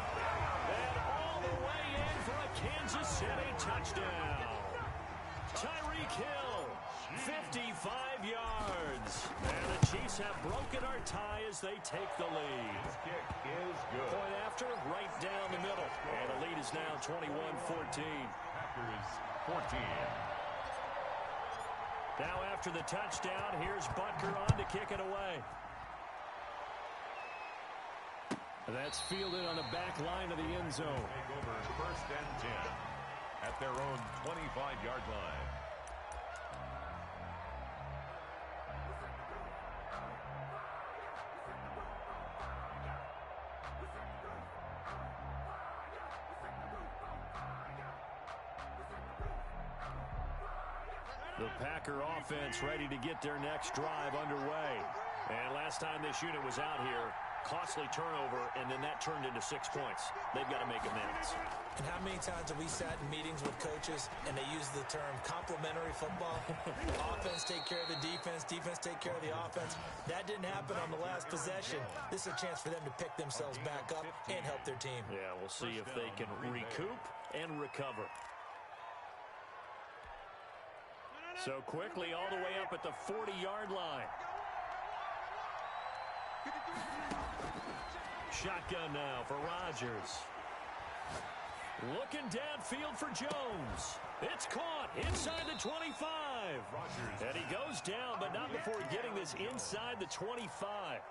and all the way in for a Kansas City touchdown. Tyreek Hill, 55 yards. And the Chiefs have broken our tie as they take the lead. This kick is good. Point after, right down the middle. And the lead is now 21-14. Packers 14. Now after the touchdown, here's Butker on to kick it away. That's fielded on the back line of the end zone. Take over 1st and 10 at their own 25-yard line. The Packer offense ready to get their next drive underway. And last time this unit was out here, costly turnover, and then that turned into 6 points. They've got to make amends. And how many times have we sat in meetings with coaches and they use the term complementary football? Offense take care of the defense, defense take care of the offense. That didn't happen on the last possession. This is a chance for them to pick themselves back up and help their team. Yeah, we'll see if they can recoup and recover. So quickly all the way up at the 40-yard line. Shotgun now for Rodgers. Looking downfield for Jones. It's caught inside the 25. And he goes down, but not before getting this inside the 25.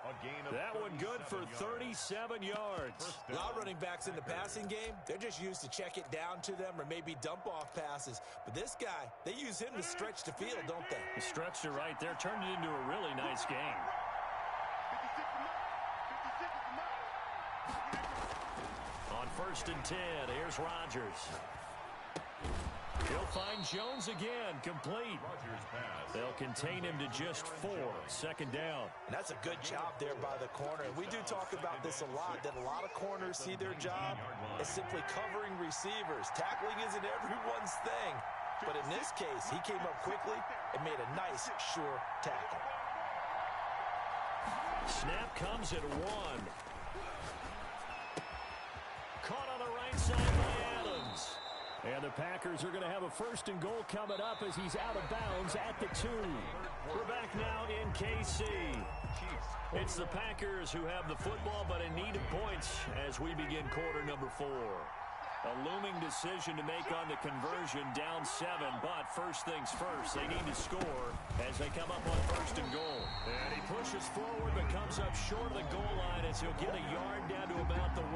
That one good for 37 yards. A lot of running backs in the passing game, they're just used to check it down to them or maybe dump off passes. But this guy, they use him to stretch the field, don't they? He stretched it right there, turned it into a really nice game. On 1st and 10, here's Rodgers. He'll find Jones again, complete. They'll contain him to just 4, 2nd down. And that's a good job there by the corner. We do talk about this a lot, that a lot of corners see their job as simply covering receivers. Tackling isn't everyone's thing. But in this case, he came up quickly and made a nice, sure tackle. Snap comes at 1. Caught on the right side by Adams. And the Packers are going to have a 1st and goal coming up as he's out of bounds at the 2. We're back now in KC. It's the Packers who have the football, but in need of points as we begin quarter number 4. A looming decision to make on the conversion, down 7, but first things first, they need to score as they come up on first and goal. And he pushes forward, but comes up short of the goal line as he'll get a yard down to about the 1.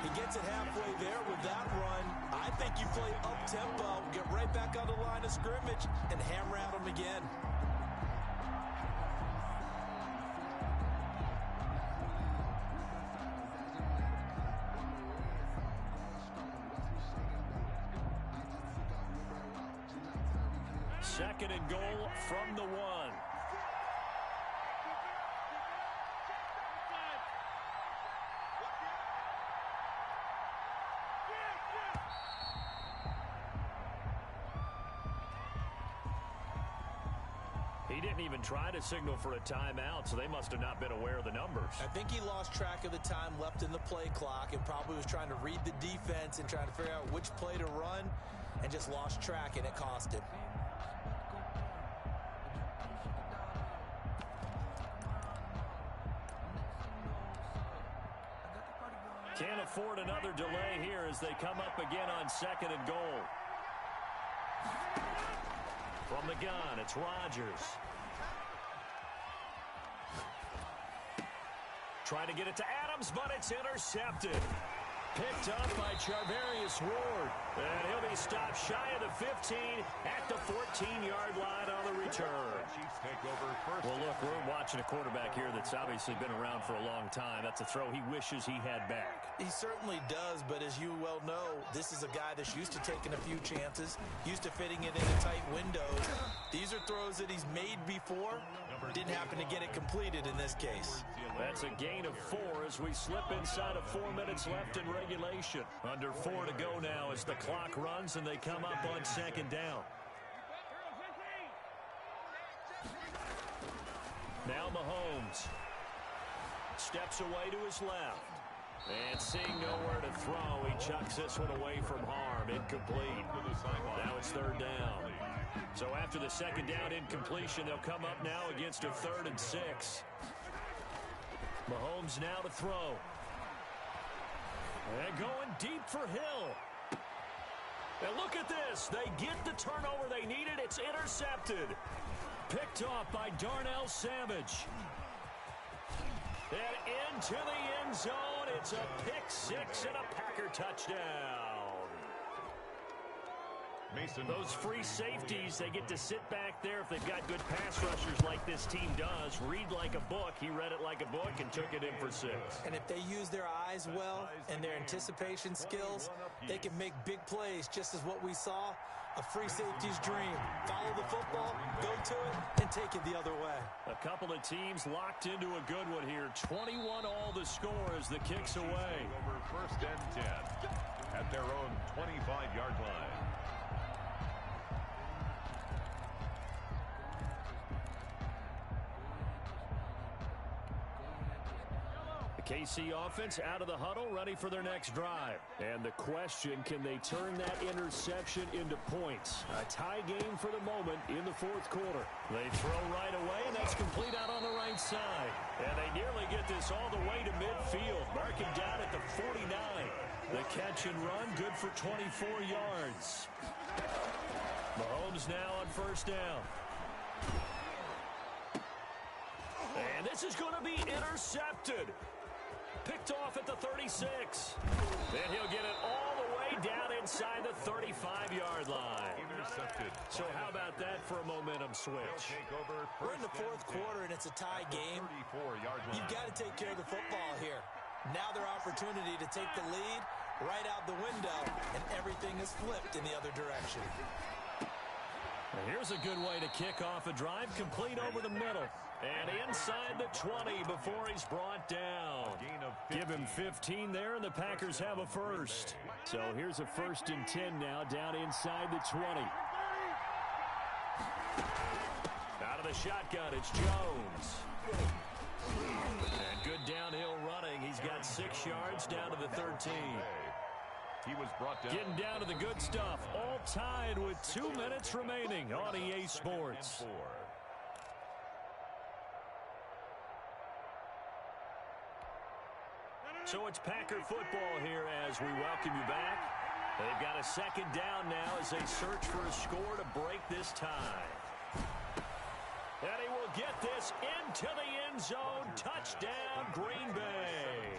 He gets it halfway there with that run. I think you play up-tempo, get right back on the line of scrimmage, and hammer at him again. Second and goal from the 1. He didn't even try to signal for a timeout, so they must have not been aware of the numbers. I think he lost track of the time left in the play clock and probably was trying to read the defense and trying to figure out which play to run and just lost track, and it cost him. Can't afford another delay here as they come up again on second and goal. From the gun, it's Rodgers. Trying to get it to Adams, but it's intercepted. Picked up by Charvarius Ward. And he'll be stopped shy of the 15 at the 14-yard line on the return. Well, look, we're watching a quarterback here that's obviously been around for a long time. That's a throw he wishes he had back. He certainly does, but as you well know, this is a guy that's used to taking a few chances, used to fitting it into tight windows. These are throws that he's made before. Didn't happen to get it completed in this case. That's a gain of 4 as we slip inside of 4 minutes left in regulation. Under 4 to go now as the clock runs and they come up on second down. Now Mahomes steps away to his left. And seeing nowhere to throw, he chucks this one away from harm. Incomplete. Now it's third down. So after the second down incompletion, they'll come up now against a 3rd and 6. Mahomes now to throw. And going deep for Hill. And look at this. They get the turnover they needed. It's intercepted. Picked off by Darnell Savage. And into the end zone. It's a pick 6 and a Packer touchdown. Those free safeties, they get to sit back there if they've got good pass rushers like this team does. Read like a book. He read it like a book and took it in for 6. And if they use their eyes well and their anticipation skills, they can make big plays, just as what we saw. A free safety's dream. Follow the football, go to it, and take it the other way. A couple of teams locked into a good one here. 21 all the score as the kick's away. Over first and 10 at their own 25-yard line. KC offense out of the huddle, ready for their next drive. And the question, can they turn that interception into points? A tie game for the moment in the 4th quarter. They throw right away, and that's complete out on the right side. And they nearly get this all the way to midfield. Mark him down at the 49. The catch and run, good for 24 yards. Mahomes now on first down. And this is going to be intercepted. Picked off at the 36. Then he'll get it all the way down inside the 35-yard line. Intercepted. So how about that for a momentum switch? We're in the 4th quarter, and it's a tie game. You've got to take care of the football here. Now their opportunity to take the lead right out the window, and everything is flipped in the other direction. And here's a good way to kick off a drive, complete over the middle. And inside the 20 before he's brought down. Give him 15 there, and the Packers have a first. So here's a 1st and 10 now, down inside the 20. Out of the shotgun, it's Jones. And good downhill running. He's got 6 yards down to the 13. He was brought down. Getting down to the good stuff. All tied with 2 minutes remaining on EA Sports. So it's Packer football here as we welcome you back. They've got a second down now as they search for a score to break this tie. And he will get this into the end zone. Touchdown, Green Bay.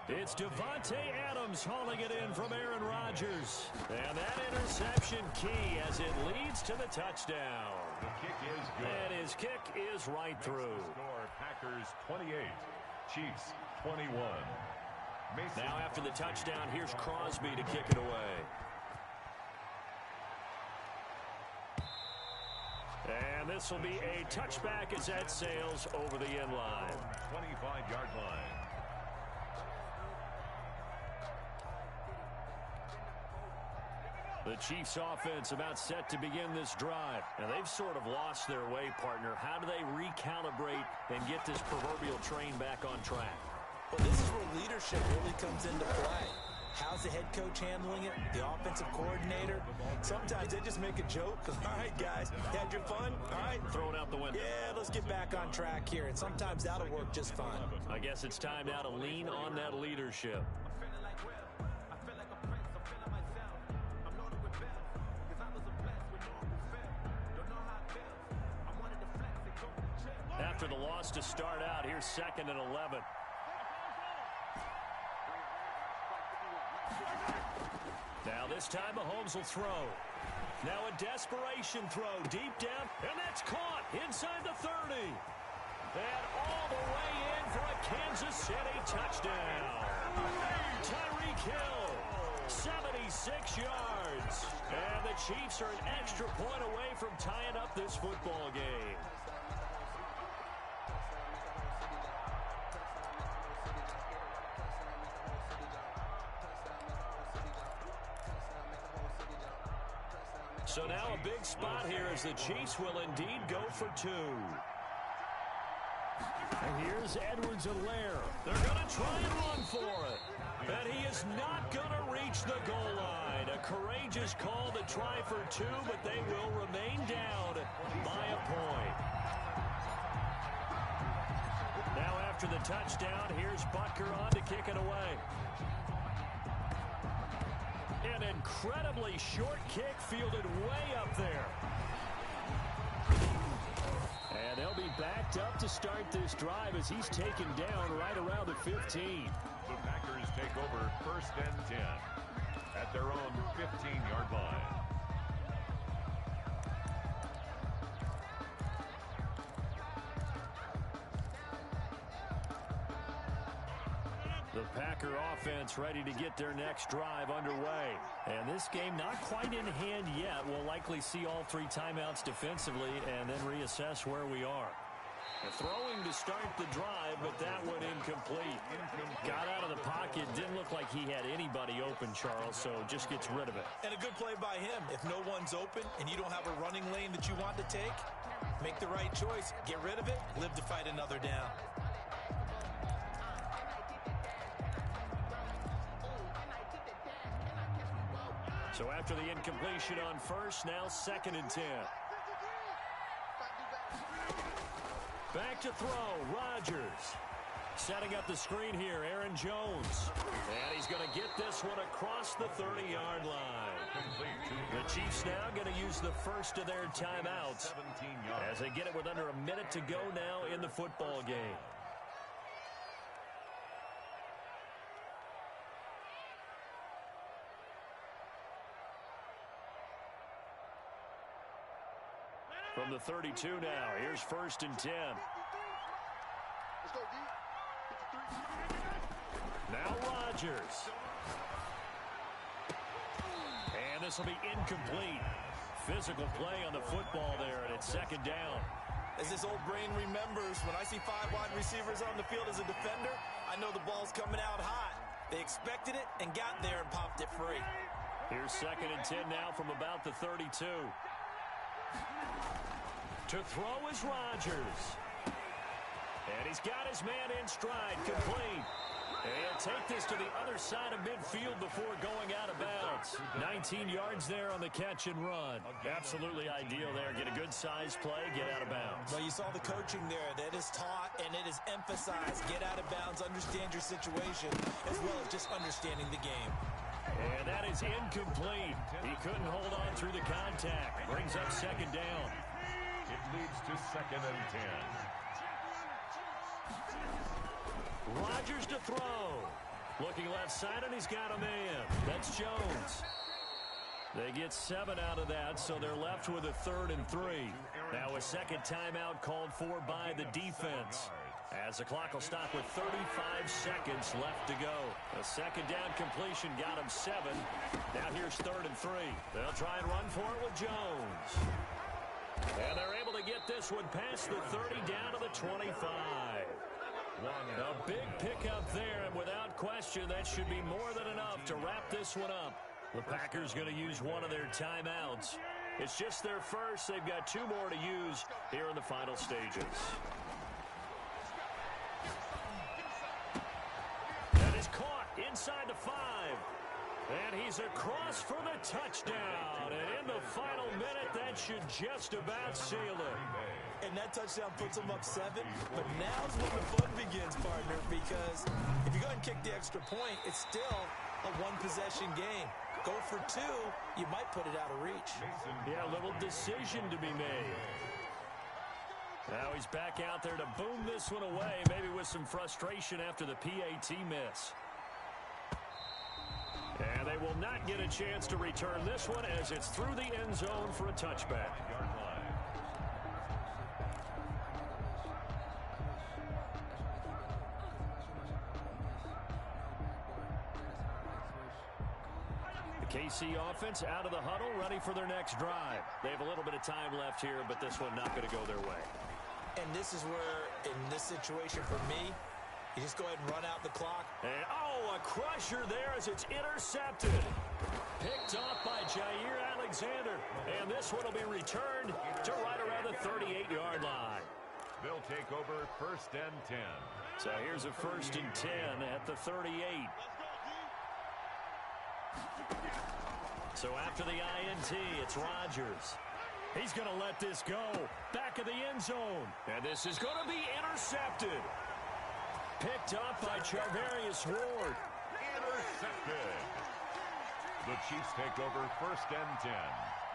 It's Devontae Adams hauling it in from Aaron Rodgers. And that interception key as it leads to the touchdown. The kick is good. And his kick is right through. Score, Packers 28, Chiefs 21. Now after the touchdown, here's Crosby to kick it away. And this will be a touchback as that sails over the end line. 25-yard line. The Chiefs offense about set to begin this drive. Now they've sort of lost their way, partner. How do they recalibrate and get this proverbial train back on track? Well, this is where leadership really comes into play. How's the head coach handling it? The offensive coordinator? Sometimes they just make a joke. All right, guys, had your fun? All right. Throw it out the window. Yeah, let's get back on track here. And sometimes that'll work just fine. I guess it's time now to lean on that leadership. After the loss to start out, here's 2nd and 11. Now this time Mahomes will throw. Now a desperation throw deep down, and that's caught inside the 30. And all the way in for a Kansas City touchdown. Tyreek Hill, 76 yards. And the Chiefs are an extra point away from tying up this football game. So now a big spot here as the Chiefs will indeed go for 2. And here's Edwards-Helaire. They're going to try and run for it. And he is not going to reach the goal line. A courageous call to try for 2, but they will remain down by a point. Now after the touchdown, here's Butker on to kick it away. An incredibly short kick fielded way up there. And they'll be backed up to start this drive as he's taken down right around the 15. The Packers take over 1st and 10 at their own 15-yard line. The Packer offense ready to get their next drive underway. And this game not quite in hand yet. We'll likely see all 3 timeouts defensively and then reassess where we are. Throwing to start the drive, but that one incomplete. Got out of the pocket. Didn't look like he had anybody open, Charles, so just gets rid of it. And a good play by him. If no one's open and you don't have a running lane that you want to take, make the right choice. Get rid of it. Live to fight another down. So after the incompletion on first, now 2nd and 10. Back to throw, Rodgers. Setting up the screen here, Aaron Jones. And he's going to get this one across the 30-yard line. The Chiefs now going to use the first of their timeouts as they get it with under a minute to go now in the football game. From the 32 now, here's 1st and 10. Let's go, D. 53. Now Rodgers. And this will be incomplete. Physical play on the football there, and it's 2nd down. As this old brain remembers, when I see 5 wide receivers on the field as a defender, I know the ball's coming out hot. They expected it and got there and popped it free. Here's 2nd and 10 now from about the 32. To throw is Rodgers. And he's got his man in stride, complete. And he'll take this to the other side of midfield before going out of bounds. yards. 19 yards there on the catch and run. Absolutely ideal there. Get a good size play, get out of bounds. Well, you saw the coaching there. That is taught and it is emphasized. Get out of bounds, understand your situation, as well as just understanding the game. And that is incomplete. He couldn't hold on through the contact. Brings up second down. It leads to 2nd and 10. Rodgers to throw. Looking left side, and he's got a man. That's Jones. They get 7 out of that, so they're left with a 3rd and 3. Now a second timeout called for by the defense, as the clock will stop with 35 seconds left to go. A second down completion got him 7. Now here's 3rd and 3. They'll try and run for it with Jones. And they're able to get this one past the 30 down to the 25. A big pickup there, and without question, that should be more than enough to wrap this one up. The Packers going to use one of their timeouts. It's just their first. They've got 2 more to use here in the final stages. That is caught inside the 5. And he's across for the touchdown. And in the final minute, that should just about seal it. And that touchdown puts them up 7. But now's when the fun begins, partner, because if you go ahead and kick the extra point, it's still a 1-possession game. Go for 2, you might put it out of reach. Yeah, a little decision to be made. Now he's back out there to boom this one away, maybe with some frustration after the PAT miss. And they will not get a chance to return this one as it's through the end zone for a touchback. KC offense out of the huddle, ready for their next drive. They have a little bit of time left here, but this one not going to go their way. And this is where, in this situation for me, you just go ahead and run out the clock. And, oh, a crusher there as it's intercepted. Picked off by Jair Alexander. And this one will be returned to right around the 38-yard line. They'll take over 1st and 10. So here's a 1st and 10 at the 38. So after the INT, it's Rodgers. He's going to let this go. Back of the end zone. And this is going to be intercepted. Picked up by Charvarius Ward. Intercepted. The Chiefs take over 1st and 10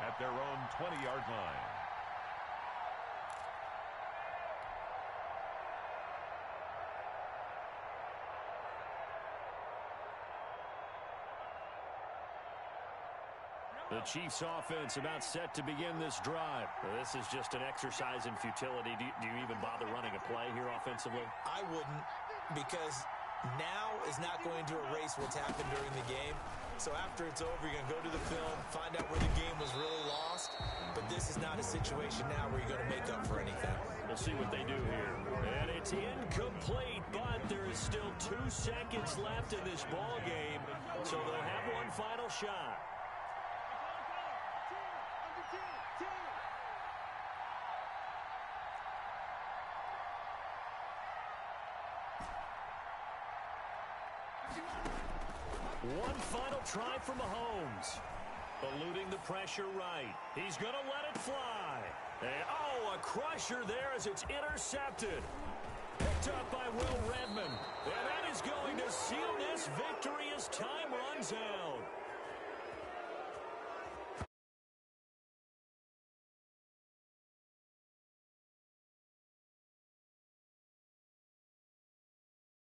at their own 20-yard line. The Chiefs offense about set to begin this drive. This is just an exercise in futility. Do you even bother running a play here offensively? I wouldn't, because now is not going to erase what's happened during the game. So after it's over, you're going to go to the film, find out where the game was really lost. But this is not a situation now where you're going to make up for anything. We'll see what they do here. And it's incomplete, but there is still 2 seconds left in this ball game. So they'll have one final shot. One final try for Mahomes. Eluding the pressure right. He's going to let it fly. And, oh, a crusher there as it's intercepted. Picked up by Will Redmond. And that is going to seal this victory as time runs out.